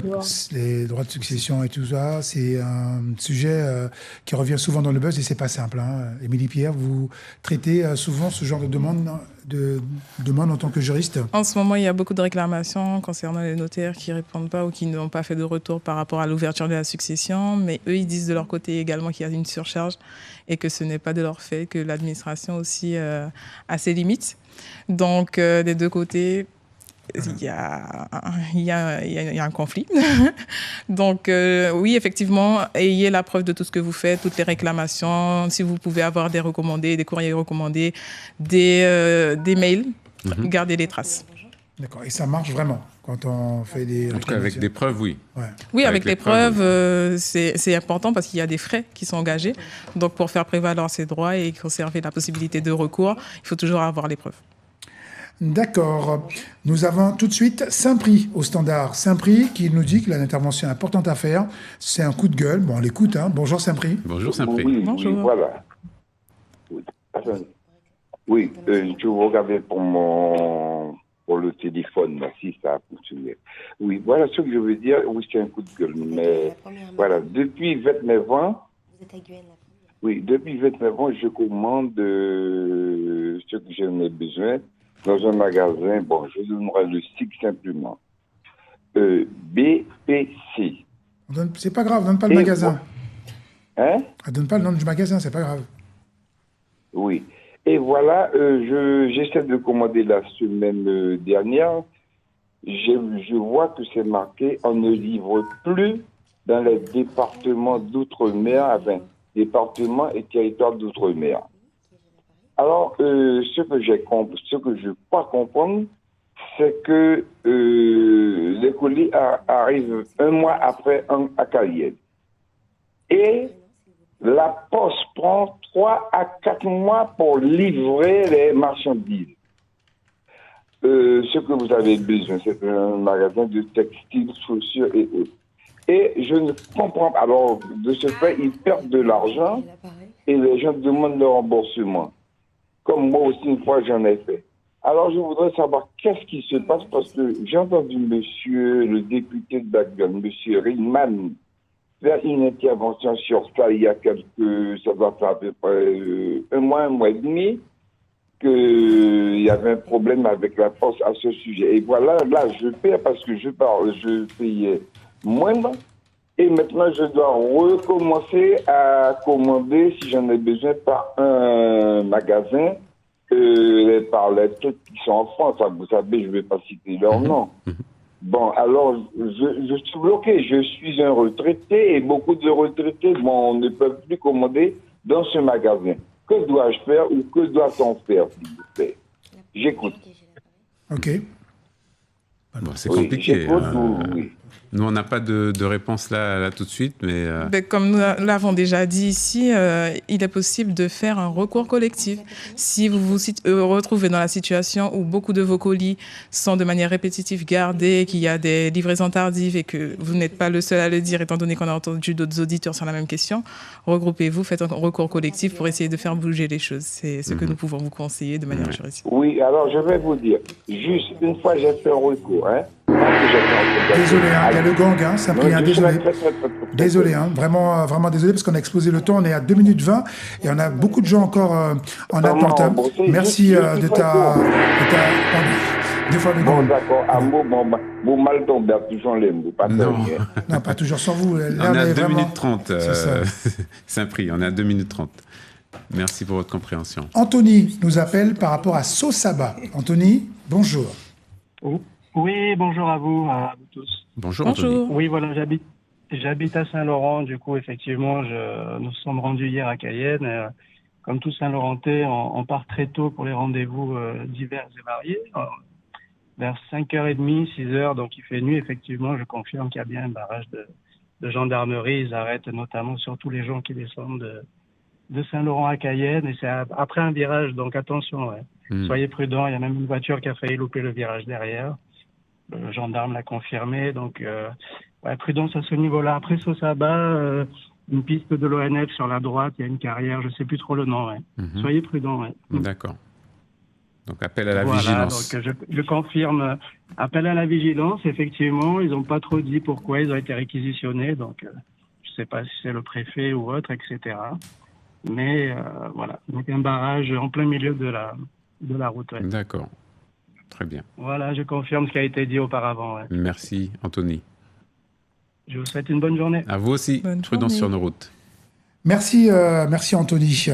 les droits de succession et tout ça, c'est un sujet qui revient souvent dans le buzz et c'est pas simple. Hein. Émilie Pierre, vous traitez souvent ce genre de demande en tant que juriste? En ce moment, il y a beaucoup de réclamations concernant les notaires qui ne répondent pas ou qui n'ont pas fait de retour par rapport à l'ouverture de la succession. Mais eux, ils disent de leur côté également qu'il y a une surcharge et que ce n'est pas de leur fait, que l'administration aussi a ses limites. Donc, des deux côtés, il y a un conflit. Donc, oui, effectivement, ayez la preuve de tout ce que vous faites, toutes les réclamations. Si vous pouvez avoir des recommandés, des courriers recommandés, des mails, gardez les traces. D'accord. Et ça marche vraiment quand on fait des... En tout cas, avec des preuves, oui. Ouais. Oui, avec les preuves, c'est important parce qu'il y a des frais qui sont engagés. Donc, pour faire prévaloir ses droits et conserver la possibilité de recours, il faut toujours avoir les preuves. D'accord. Nous avons tout de suite Saint-Prix au standard. Saint-Prix qui nous dit qu'il a une intervention importante à faire. C'est un coup de gueule. Bon, on l'écoute. Hein. Bonjour Saint-Prix. Bonjour Saint-Prix. Oui, bonjour. Oui, voilà. Oui, je vous regardais pour le téléphone, là, si ça a fonctionné. Oui, voilà ce que je veux dire. Oui, c'est un coup de gueule. Mais voilà, depuis 29 ans, depuis 29 ans, je commande ce que j'en ai besoin dans un magasin. Bon, je donnerai le site simplement. BPC. C'est pas grave, donne pas le magasin. Hein? Donne pas le nom du magasin, c'est pas grave. Oui. Et voilà, j'essaie de commander la semaine dernière. Je vois que c'est marqué, on ne livre plus dans les départements d'outre-mer, enfin, départements et territoires d'outre-mer. Alors, ce que je crois comprendre, c'est que les colis arrivent un mois après à Cayenne. Et la Poste prend 3 à 4 mois pour livrer les marchandises. Ce que vous avez besoin, c'est un magasin de textiles, chaussures et autres. Et je ne comprends pas. Alors, de ce fait, ils perdent de l'argent et les gens demandent le remboursement. Comme moi aussi, une fois, j'en ai fait. Alors, je voudrais savoir qu'est-ce qui se passe parce que j'ai entendu monsieur, le député de Bagan, monsieur Riemann, faire une intervention sur ça il y a ça doit faire à peu près un mois et demi, qu'il y avait un problème avec la Poste à ce sujet. Et voilà, là, je perds parce que je payais moindre. Et maintenant, je dois recommencer à commander, si j'en ai besoin, par un magasin, par les trucs qui sont en France. Vous savez, je ne vais pas citer leur nom. Bon, alors, je suis bloqué. Je suis un retraité et beaucoup de retraités ne peuvent plus commander dans ce magasin. Que dois-je faire ou que doit-on faire, s'il vous plaît? J'écoute. OK. Bon, c'est compliqué. Oui. Nous, on n'a pas de réponse là tout de suite, mais... Comme nous l'avons déjà dit ici, il est possible de faire un recours collectif. Si vous vous retrouvez dans la situation où beaucoup de vos colis sont de manière répétitive gardés, qu'il y a des livraisons tardives et que vous n'êtes pas le seul à le dire, étant donné qu'on a entendu d'autres auditeurs sur la même question, regroupez-vous, faites un recours collectif pour essayer de faire bouger les choses. C'est ce que nous pouvons vous conseiller de manière juridique. Oui, alors je vais vous dire, juste une fois j'ai fait un recours, Désolé, il y a le gang, hein, Saint-Prien, désolé. Désolé, hein, vraiment désolé parce qu'on a explosé le temps, on est à 2 minutes 20 et on a beaucoup de gens encore en attente. Merci de ta... Deux fois le gang. Bon, d'accord, vous mal tombé, toujours les mots, pas non, pas toujours sans vous. Là, on est à 2 minutes 30, Saint-Prix, on est à 2 minutes 30. Merci pour votre compréhension. Anthony nous appelle par rapport à Sosaba. Anthony, bonjour. Oui, bonjour à vous tous. Bonjour. Anthony. Oui, voilà, j'habite à Saint-Laurent. Du coup, effectivement, nous sommes rendus hier à Cayenne. Comme tout Saint-Laurentais, on part très tôt pour les rendez-vous divers et variés. Vers 5h30, 6h, donc il fait nuit. Effectivement, je confirme qu'il y a bien un barrage de gendarmerie. Ils arrêtent notamment surtout les gens qui descendent de Saint-Laurent à Cayenne. Et c'est après un virage, donc attention. Ouais. Soyez prudents. Il y a même une voiture qui a failli louper le virage derrière. Le gendarme l'a confirmé. Donc, prudence à ce niveau-là. Après Sosaba, une piste de l'ONF sur la droite, il y a une carrière, je ne sais plus trop le nom. Ouais. Soyez prudents. Ouais. D'accord. Donc, appel à la vigilance. Donc, je confirme, appel à la vigilance, effectivement. Ils n'ont pas trop dit pourquoi ils ont été réquisitionnés. Donc, je ne sais pas si c'est le préfet ou autre, etc. Mais voilà, donc un barrage en plein milieu de la route. Ouais. D'accord. Très bien. Voilà, je confirme ce qui a été dit auparavant. Ouais. Merci, Anthony. Je vous souhaite une bonne journée. À vous aussi. Prudence sur nos routes. Merci, merci Anthony.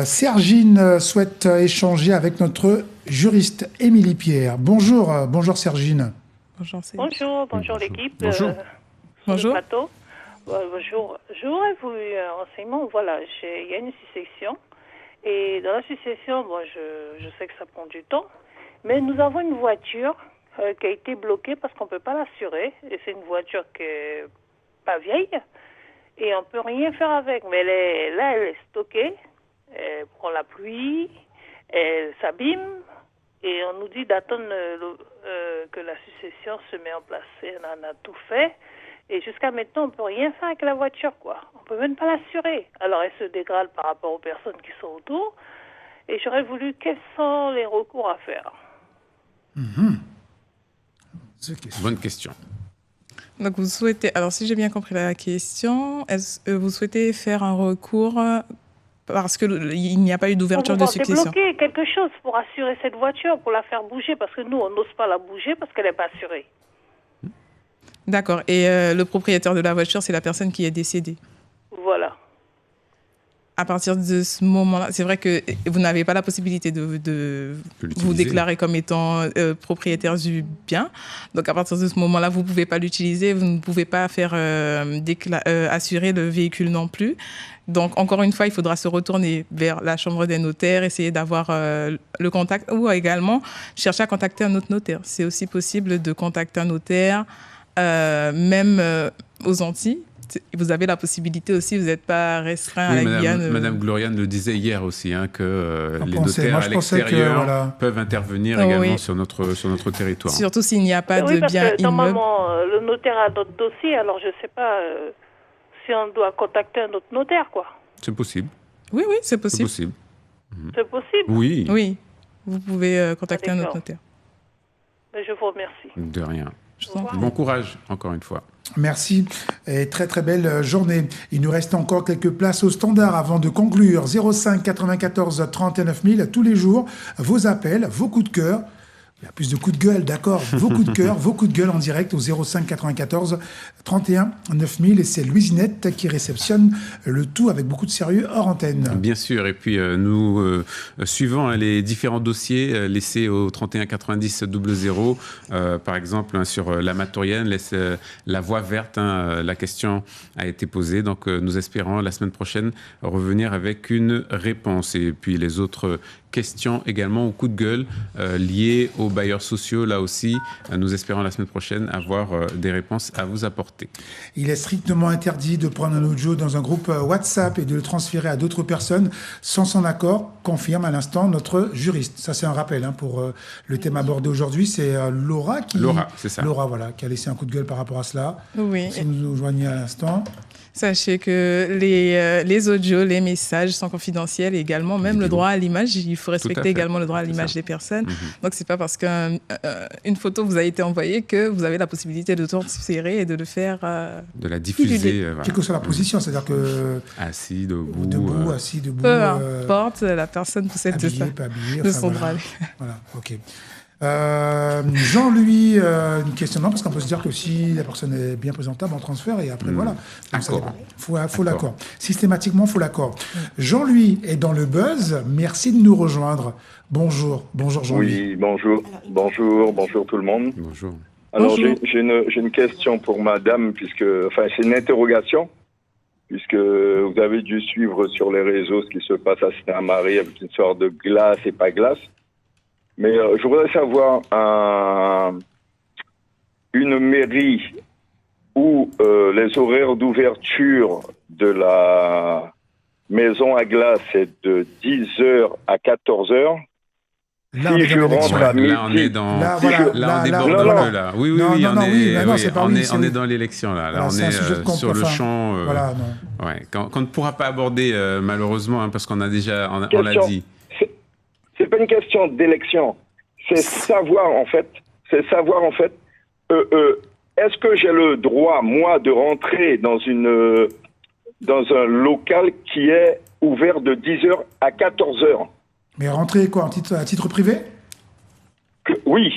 Sergine souhaite échanger avec notre juriste Émilie Pierre. Bonjour, bonjour Sergine. Bonjour l'équipe. Bonjour. Bonjour. Plateau. Bonjour. J'aurais voulu un renseignement. Voilà, il y a une succession. Et dans la succession, je sais que ça prend du temps. Mais nous avons une voiture qui a été bloquée parce qu'on ne peut pas l'assurer. Et c'est une voiture qui n'est pas vieille. Et on ne peut rien faire avec. Mais elle est stockée. Elle prend la pluie. Elle s'abîme. Et on nous dit d'attendre que la succession se met en place. Et on en a tout fait. Et jusqu'à maintenant, on ne peut rien faire avec la voiture, quoi. On ne peut même pas l'assurer. Alors, elle se dégrade par rapport aux personnes qui sont autour. Et j'aurais voulu, quels sont les recours à faire? Bonne question. Donc, vous souhaitez... Alors, si j'ai bien compris la question, vous souhaitez faire un recours parce qu'il n'y a pas eu d'ouverture de succession? Débloquer quelque chose pour assurer cette voiture, pour la faire bouger, parce que nous, on n'ose pas la bouger parce qu'elle n'est pas assurée. D'accord. Et le propriétaire de la voiture, c'est la personne qui est décédée. Voilà. À partir de ce moment-là, c'est vrai que vous n'avez pas la possibilité de vous déclarer comme étant propriétaire du bien. Donc, à partir de ce moment-là, vous ne pouvez pas l'utiliser. Vous ne pouvez pas faire assurer le véhicule non plus. Donc, encore une fois, il faudra se retourner vers la chambre des notaires, essayer d'avoir le contact ou également chercher à contacter un autre notaire. C'est aussi possible de contacter un notaire. Même aux Antilles, vous avez la possibilité aussi, vous n'êtes pas restreint à la Guyane. Madame Gloriane le disait hier aussi, que les notaires à l'extérieur peuvent intervenir également sur notre territoire. Surtout s'il n'y a pas de bien immeuble. Normalement, le notaire a d'autres dossiers, alors je ne sais pas si on doit contacter un autre notaire, quoi. C'est possible. Oui, c'est possible. C'est possible? Oui. Oui, vous pouvez contacter un autre notaire. Mais je vous remercie. De rien. Bon courage, encore une fois. Merci et très très belle journée. Il nous reste encore quelques places au standard avant de conclure. 05 94 39 000 tous les jours. Vos appels, vos coups de cœur. Il y a plus de coups de gueule, d'accord. Vos coups de cœur, vos coups de gueule en direct au 05 94 31 9000. Et c'est Louisinette qui réceptionne le tout avec beaucoup de sérieux hors antenne. Bien sûr. Et puis nous suivons les différents dossiers laissés au 31 90 00. Par exemple, sur l'amatorienne, laisse la voie verte. La question a été posée. Donc nous espérons la semaine prochaine revenir avec une réponse. Et puis les autres questions également au coup de gueule liées aux bailleurs sociaux. Là aussi, nous espérons la semaine prochaine avoir des réponses à vous apporter. Il est strictement interdit de prendre un audio dans un groupe WhatsApp et de le transférer à d'autres personnes sans son accord, confirme à l'instant notre juriste. Ça, c'est un rappel pour le thème abordé aujourd'hui. C'est Laura qui... Laura, c'est ça. Laura, voilà, qui a laissé un coup de gueule par rapport à cela. Oui. Si vous nous joignez à l'instant... Sachez que les audios, les messages sont confidentiels et également même le droit à l'image. Il faut respecter également le droit à l'image des personnes. Donc, c'est pas parce qu'une photo vous a été envoyée que vous avez la possibilité de transférer et de le faire... de la diffuser. Quelle que soit la position, c'est-à-dire que... Assis, debout. Assis, debout. Peu importe, la personne possède habillé, de ça. Pas habillé, de son droit. Voilà, ok. Jean-Louis, une questionnement, parce qu'on peut se dire que si la personne est bien présentable en transfert, et après voilà. Faut l'accord. Systématiquement, il faut l'accord. Jean-Louis est dans le buzz. Merci de nous rejoindre. Bonjour Jean-Louis. Oui, bonjour tout le monde. Bonjour. Alors j'ai une question pour madame, c'est une interrogation, puisque vous avez dû suivre sur les réseaux ce qui se passe à Saint-Marie avec une sorte de glace et pas glace. Mais je voudrais savoir une mairie où les horaires d'ouverture de la maison à glace est de 10h à 14h. Là, on est dans l'élection. Là, on est dans. Là, on déborde un peu, là. Oui, on est dans l'élection, là. Là, on est sur le champ. Voilà, non. Ouais, qu'on ne pourra pas aborder, malheureusement, hein, parce qu'on a déjà. On l'a dit. C'est pas une question d'élection. C'est savoir, en fait. Est-ce que j'ai le droit, moi, de rentrer dans un local qui est ouvert de 10h à 14h? Mais rentrer quoi, à titre privé? Oui.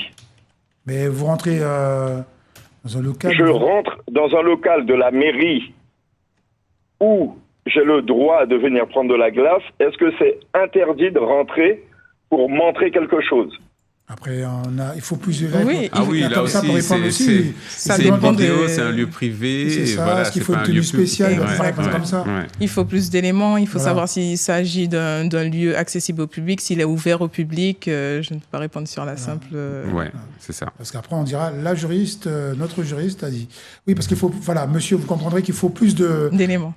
Mais vous rentrez dans un local... Je rentre dans un local de la mairie où j'ai le droit de venir prendre de la glace. Est-ce que c'est interdit de rentrer pour montrer quelque chose? Après, il faut plusieurs règles. Oui, là aussi, c'est une vidéo, c'est un lieu privé. C'est ça, voilà, est-ce qu'il faut une tenue spéciale, comme ça. Il faut plus d'éléments, il faut savoir s'il s'agit d'un lieu accessible au public, s'il est ouvert au public. Je ne peux pas répondre sur la simple... Oui, c'est ça. Parce qu'après, on dira, notre juriste a dit... Oui, parce qu'il faut... Voilà, monsieur, vous comprendrez qu'il faut plus d'éléments.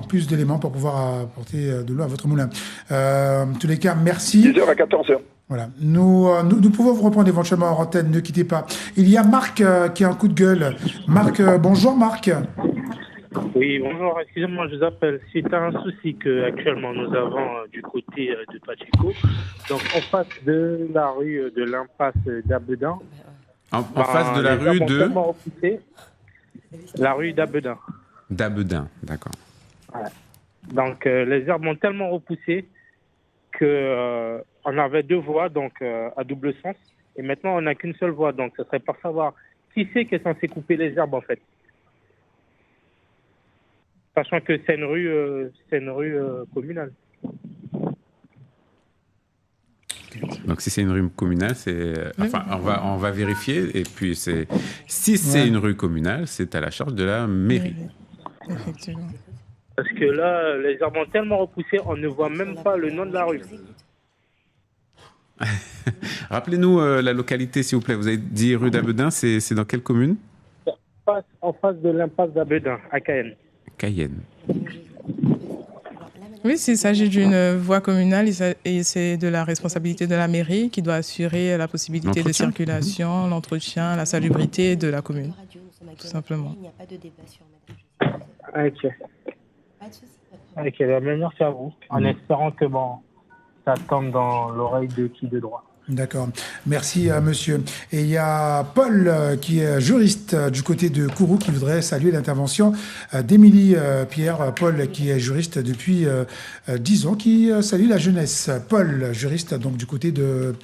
Plus d'éléments pour pouvoir apporter de l'eau à votre moulin. En tous les cas, merci. 10h à 14h. Voilà. Nous pouvons vous reprendre éventuellement en antenne, ne quittez pas. Il y a Marc qui a un coup de gueule. Marc, bonjour Marc. Oui, bonjour, excusez-moi, je vous appelle. C'est un souci qu'actuellement nous avons du côté de Pacheco. Donc, en face de la rue de l'impasse d'Abedin. En face de la rue de... La rue d'Abedin. D'Abedin, d'accord. Voilà. Donc, les arbres ont tellement repoussé que... on avait 2 voies, donc à double sens, et maintenant on n'a qu'une seule voie, donc ce serait pour savoir qui c'est qui est censé couper les herbes en fait. Sachant que c'est une rue communale. Donc si c'est une rue communale, on va vérifier, et puis si c'est une rue communale, c'est à la charge de la mairie. Effectivement. Parce que là, les arbres ont tellement repoussé, on ne voit même pas le nom de la rue. Rappelez-nous la localité, s'il vous plaît. Vous avez dit rue d'Abedin, c'est dans quelle commune? En face de l'impasse d'Abedin, à Cayenne. Cayenne. Oui, s'il s'agit d'une voie communale, et c'est de la responsabilité de la mairie qui doit assurer la possibilité de circulation, l'entretien, la salubrité de la commune, tout simplement. Il n'y a pas de débat sur Ok. Ok, merci à vous. En espérant que ça tombe dans l'oreille de qui de droit. D'accord. Merci, monsieur. Et il y a Paul, qui est juriste du côté de Kourou, qui voudrait saluer l'intervention d'Émilie Pierre. Paul, qui est juriste depuis 10 ans, qui salue la jeunesse. Paul, juriste donc du côté de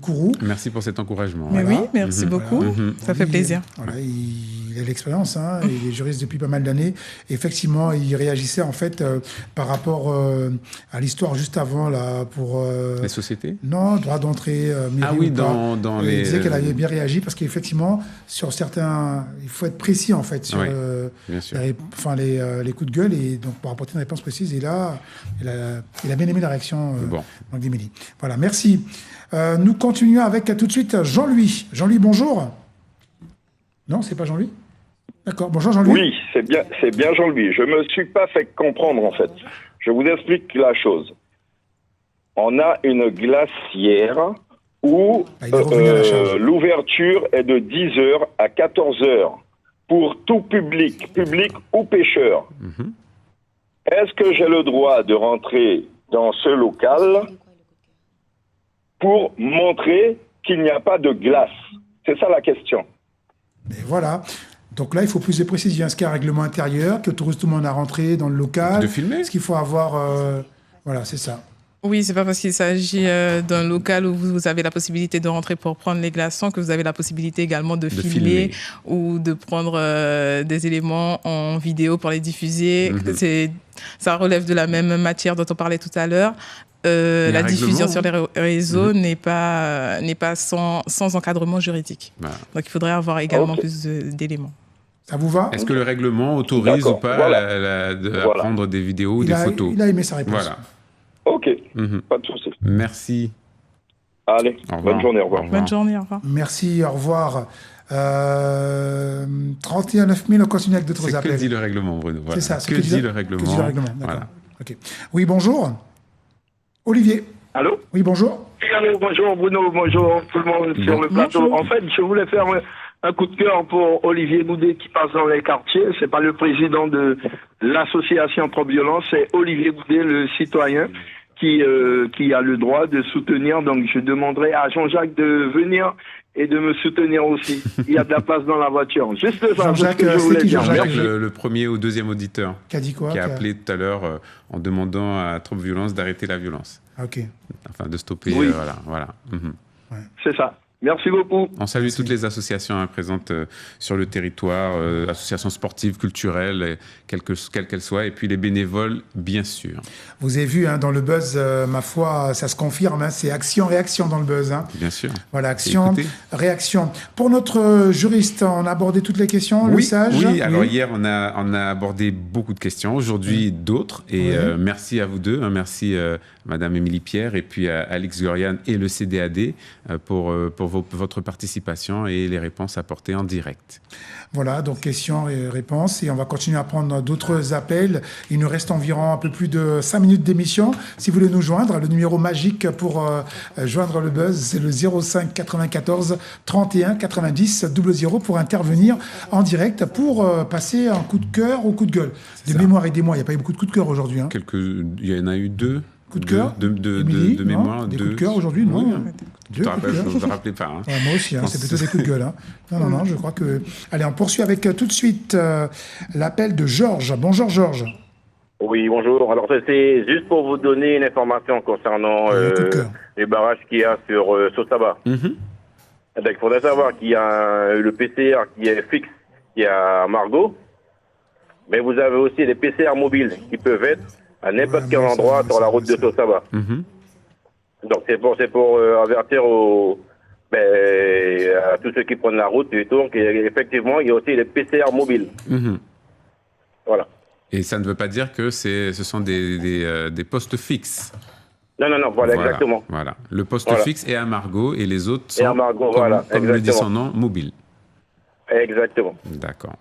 Kourou. Merci pour cet encouragement. Mais oui, merci beaucoup. Ça fait plaisir. Voilà, il a l'expérience, il est juriste depuis pas mal d'années. Effectivement, il réagissait en fait par rapport à l'histoire juste avant là pour les sociétés. Non, droit d'entrée. Dans les... Il disait qu'elle avait bien réagi parce qu'effectivement, sur certains, il faut être précis en fait sur les coups de gueule et donc pour apporter une réponse précise. Et là, il a bien aimé la réaction d'Émilie. Voilà, merci. Nous continuons avec tout de suite Jean-Louis. Jean-Louis, bonjour. Non, c'est pas Jean-Louis? D'accord. Bonjour Jean-Louis. Oui, c'est bien Jean-Louis. Je me suis pas fait comprendre en fait. Je vous explique la chose. On a une glacière où l'ouverture est de 10h à 14h pour tout public ou pêcheur. Est-ce que j'ai le droit de rentrer dans ce local pour montrer qu'il n'y a pas de glace? C'est ça la question. Et voilà. Donc là, il faut plus de précision. Est-ce qu'il y a un règlement intérieur qui autorise tout le monde à rentrer dans le local? De filmer? Est-ce qu'il faut avoir... Voilà, c'est ça. Oui, c'est pas parce qu'il s'agit d'un local où vous avez la possibilité de rentrer pour prendre les glaçons que vous avez la possibilité également de filmer ou de prendre des éléments en vidéo pour les diffuser. Ça relève de la même matière dont on parlait tout à l'heure. La diffusion sur les réseaux n'est pas sans encadrement juridique. Donc il faudrait avoir également plus d'éléments. Ça vous va? Est-ce que le règlement autorise ou pas à prendre des vidéos ou des photos? Il a aimé sa réponse. Voilà. Ok, pas de souci. Merci. Allez, bonne journée, au revoir. Bonne journée, au revoir. Merci, au revoir. 31 9 000, on continue avec d'autres appels. Que dit le règlement, Bruno? C'est ça. Que dit le règlement? Voilà. Okay. Oui, bonjour. Olivier. Allô? Oui, bonjour. Allô, bonjour Bruno, bonjour tout le monde sur le plateau. Bonjour. En fait, je voulais faire un coup de cœur pour Olivier Goudet qui passe dans les quartiers. C'est pas le président de l'association Trop Violence, c'est Olivier Goudet, le citoyen, qui a le droit de soutenir. Donc, je demanderai à Jean-Jacques de venir et de me soutenir aussi. Il y a de la place dans la voiture. Juste ça, c'est ce que je voulais dire. Merci. Le premier ou deuxième auditeur Qui a dit quoi? Qui a appelé tout à l'heure en demandant à Trop Violence d'arrêter la violence. Ok. Enfin, de stopper. Oui. Voilà. Mhm. C'est ça. Merci beaucoup. On salue toutes les associations présentes sur le territoire, associations sportives, culturelles, quelles qu'elles soient, et puis les bénévoles, bien sûr. Vous avez vu, dans le buzz, ma foi, ça se confirme, c'est action-réaction dans le buzz. Bien sûr. Voilà, action-réaction. Pour notre juriste, on a abordé toutes les questions, le sage. Oui, alors hier, on a abordé beaucoup de questions, aujourd'hui d'autres, et merci à vous deux, merci Madame Émilie Pierre et puis à Alix Goriane et le CDAD pour votre participation et les réponses apportées en direct. Voilà, donc questions et réponses. Et on va continuer à prendre d'autres appels. Il nous reste environ un peu plus de 5 minutes d'émission. Si vous voulez nous joindre, le numéro magique pour joindre le buzz, c'est le 05 94 31 90 00 pour intervenir en direct pour passer un coup de cœur ou coup de gueule. De mémoire, aidez-moi, il n'y a pas eu beaucoup de coups de cœur aujourd'hui. Il y en a eu 2. Coup de cœur de mémoire. Des coups de cœur aujourd'hui, non? Je ne me rappelais pas. Ouais, moi aussi, c'est plutôt des coups de gueule. Non, je crois que... Allez, on poursuit avec tout de suite l'appel de Georges. Bonjour Georges. Oui, bonjour. Alors c'est juste pour vous donner une information concernant les barrages qu'il y a sur Sosaba. Donc il faudrait savoir qu'il y a le PCR qui est fixe, qui est à Margaux, mais vous avez aussi les PCR mobiles qui peuvent être à n'importe quel endroit sur la route de Sosaba. Donc c'est pour avertir à tous ceux qui prennent la route du tour qu'effectivement il y a aussi les PCR mobiles. Voilà. Et ça ne veut pas dire que ce sont des postes fixes. Non, voilà, exactement. Voilà. Le poste fixe est à Margaux et les autres sont, comme le dit son nom, mobiles. Exactement. D'accord.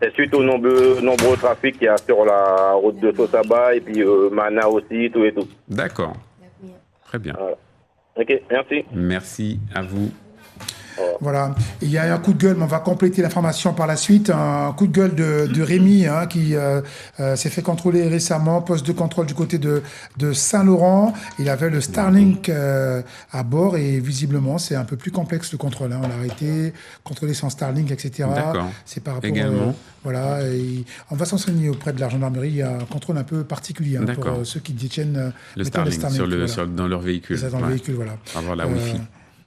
C'est suite au nombreux trafic qu'il y a sur la route de Sosaba et puis Mana aussi, tout et tout. D'accord. Très bien. Voilà. Ok, merci. Merci à vous. Voilà, il y a un coup de gueule, mais on va compléter l'information par la suite. Un coup de gueule de Rémi qui s'est fait contrôler récemment, poste de contrôle du côté de Saint-Laurent. Il avait le Starlink à bord et visiblement c'est un peu plus complexe le contrôle. On l'a arrêté, contrôler son Starlink, etc. D'accord. C'est par rapport également. Voilà, et on va s'enseigner auprès de la gendarmerie. Il y a un contrôle un peu particulier pour ceux qui détiennent le Starlink, dans leur véhicule. C'est ça, dans le véhicule, voilà. Avoir la Wi-Fi.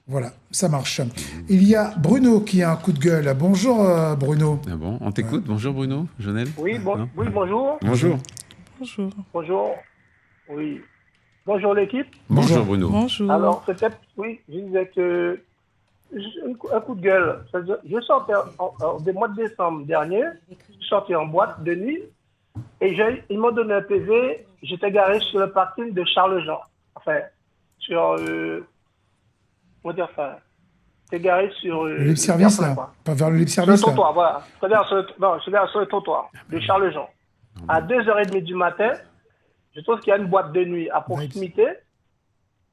Voilà, ça marche. Il y a Bruno qui a un coup de gueule. Bonjour Bruno. Ah bon, on t'écoute. Bonjour Bruno, Jonel. Oui, bonjour. Bonjour. Bonjour. Oui. Bonjour l'équipe. Bonjour Bruno. Bonjour. Alors, peut-être, oui, je disais que un coup de gueule. Je sortais au mois de décembre dernier, je sortais en boîte de nuit et ils m'ont donné un PV. J'étais garé sur le parking de Charles-Jean. Enfin, sur... T'es garé sur... le libre-service, là. Pas vers le libre-service, là. Le trottoir, voilà. Je suis sur le trottoir de Charles-Jean. À 2h30 du matin, je trouve qu'il y a une boîte de nuit à proximité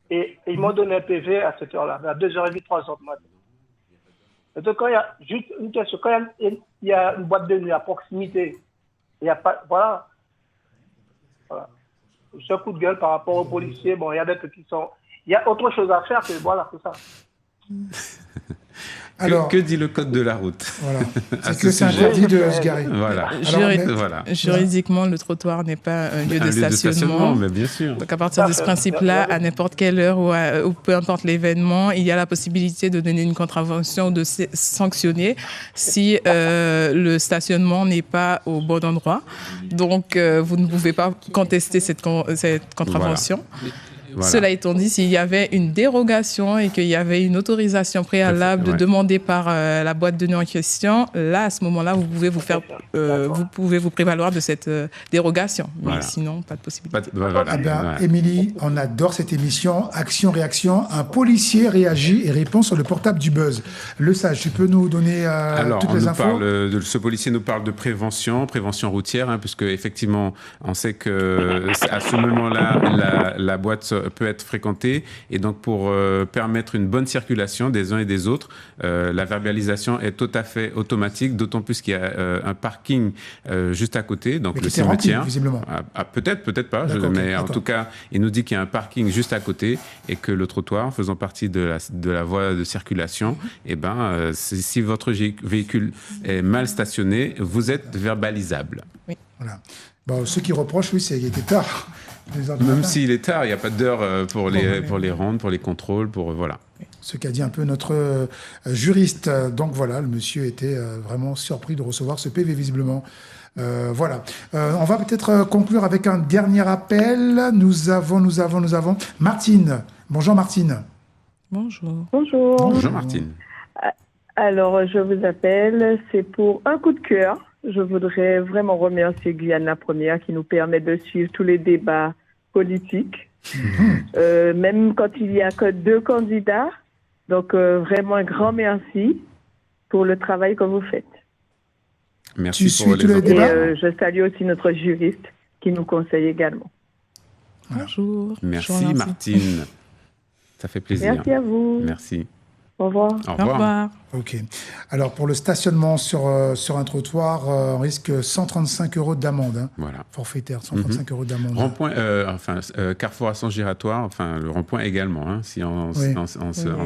et ils m'ont donné un PV à cette heure-là, à 2h30, 3h du matin. Donc, quand il y a juste une question, quand il y a une boîte de nuit à proximité, il n'y a pas... Voilà. C'est un coup de gueule par rapport aux policiers. Bon, il y a des trucs qui sont... Il y a autre chose à faire que voilà, c'est ça. Alors, que dit le code de la route? Voilà. C'est que c'est interdit de se garer. Voilà. Juridiquement, le trottoir n'est pas un lieu de stationnement. Mais bien sûr. Donc à partir de ce principe-là, à n'importe quelle heure ou peu importe l'événement, il y a la possibilité de donner une contravention ou de sanctionner si le stationnement n'est pas au bon endroit. Donc vous ne pouvez pas contester cette contravention. Voilà. Voilà. Cela étant dit, s'il y avait une dérogation et qu'il y avait une autorisation préalable de demander par la boîte de nuit en question, là, à ce moment-là, vous pouvez vous prévaloir de cette dérogation. Mais sinon, pas de possibilité. Émilie, on adore cette émission. Action-réaction. Un policier réagit et répond sur le portable du buzz. Le sage, tu peux nous donner toutes les infos? Ce policier nous parle de prévention routière, puisque effectivement, on sait que à ce moment-là, la boîte peut être fréquenté. Et donc, pour permettre une bonne circulation des uns et des autres, la verbalisation est tout à fait automatique, d'autant plus qu'il y a un parking juste à côté, donc le cimetière. Rempli, visiblement. Peut-être pas, mais en tout cas, il nous dit qu'il y a un parking juste à côté et que le trottoir, faisant partie de la voie de circulation, si votre véhicule est mal stationné, vous êtes verbalisable. Oui. Voilà. Bon, ceux qui reprochent, c'est qu'il était tard. Même s'il est tard, il n'y a pas d'heure pour les rondes, pour les contrôles, voilà. Ce qu'a dit un peu notre juriste. Donc voilà, le monsieur était vraiment surpris de recevoir ce PV visiblement. Voilà. On va peut-être conclure avec un dernier appel. Nous avons Martine. Bonjour Martine. Bonjour. Bonjour Martine. Alors, je vous appelle, c'est pour un coup de cœur. Je voudrais vraiment remercier Guyane la Première qui nous permet de suivre tous les débats politiques, même quand il n'y a que 2 candidats. Donc, vraiment un grand merci pour le travail que vous faites. Merci pour les débats. Et je salue aussi notre juriste qui nous conseille également. Bonjour. Merci Martine. Ça fait plaisir. Merci à vous. Merci. Au revoir. Au revoir. Ok. Alors, pour le stationnement sur un trottoir, on risque 135 € d'amende. Voilà. Forfaitaire, 135 € d'amende. Rond-point, Carrefour à sens giratoire, le rond-point également. Si on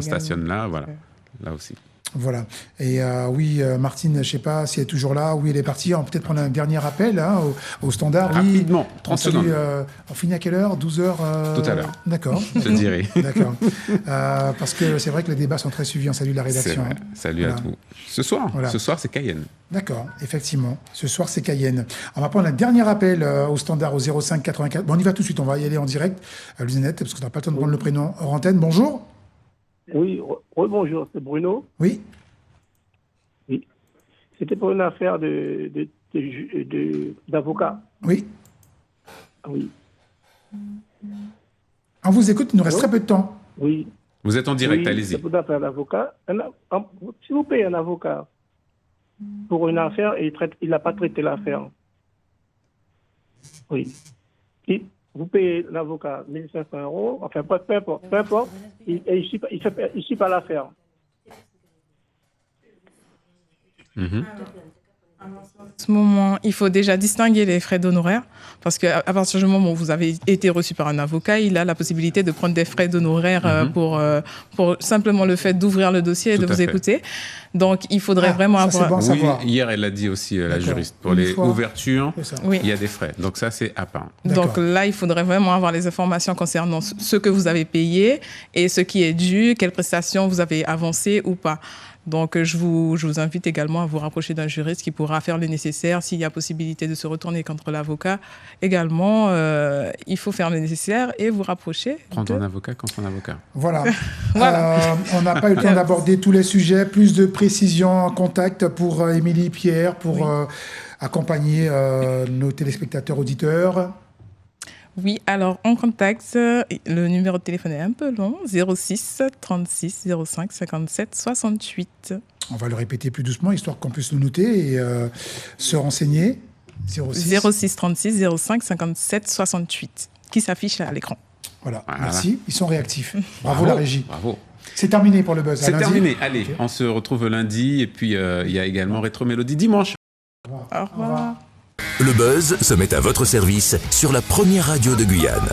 stationne là, voilà. Là aussi. Voilà. Et Martine, je ne sais pas si elle est toujours là. Oui, elle est partie. On va peut-être prendre un dernier appel au standard. Rapidement, 30 secondes. On finit à quelle heure ? 12h Tout à l'heure. D'accord. Je dirais. D'accord. Parce que c'est vrai que les débats sont très suivis. On salue la rédaction. Salut à tous. Ce soir, c'est Cayenne. D'accord, effectivement. Ce soir, c'est Cayenne. On va prendre un dernier appel au standard au 05 84. Bon, on y va tout de suite. On va y aller en direct à l'usinette parce qu'on n'a pas le temps de prendre le prénom hors antenne. Bonjour. Oui, bonjour, c'est Bruno. Oui. Oui. C'était pour une affaire d'avocat. Oui. Oui. On vous écoute, il nous reste très peu de temps. Oui. Vous êtes en direct, allez-y. C'est pour une affaire d'avocat. Si vous payez un avocat pour une affaire et il n'a pas traité l'affaire. Oui. Vous payez l'avocat 1 500 €, enfin peu importe, il ne suit pas l'affaire. À ce moment, il faut déjà distinguer les frais d'honoraires parce qu'à partir du moment où vous avez été reçu par un avocat, il a la possibilité de prendre des frais d'honoraires pour simplement le fait d'ouvrir le dossier et de vous écouter. Donc, il faudrait vraiment avoir... Bon hier, elle l'a dit aussi, la juriste. Pour les ouvertures, il y a des frais. Donc, ça, c'est à part. Donc là, il faudrait vraiment avoir les informations concernant ce que vous avez payé et ce qui est dû, quelles prestations vous avez avancées ou pas. Donc, je vous invite également à vous rapprocher d'un juriste qui pourra faire le nécessaire. S'il y a possibilité de se retourner contre l'avocat, également, il faut faire le nécessaire et vous rapprocher. Prendre un avocat contre un avocat. Voilà. On n'a pas eu le temps d'aborder tous les sujets. Plus de précision en contact pour Émilie Pierre, pour accompagner nos téléspectateurs auditeurs. Oui, alors on contacte, le numéro de téléphone est un peu long, 06 36 05 57 68. On va le répéter plus doucement, histoire qu'on puisse le noter et se renseigner. 06 36 05 57 68, qui s'affiche à l'écran. Voilà, merci, ils sont réactifs. Bravo la régie. Bravo. C'est terminé pour le buzz. C'est terminé, allez, on se retrouve lundi et puis il y a également Rétro Mélodie dimanche. Au revoir. Le buzz se met à votre service sur la première radio de Guyane.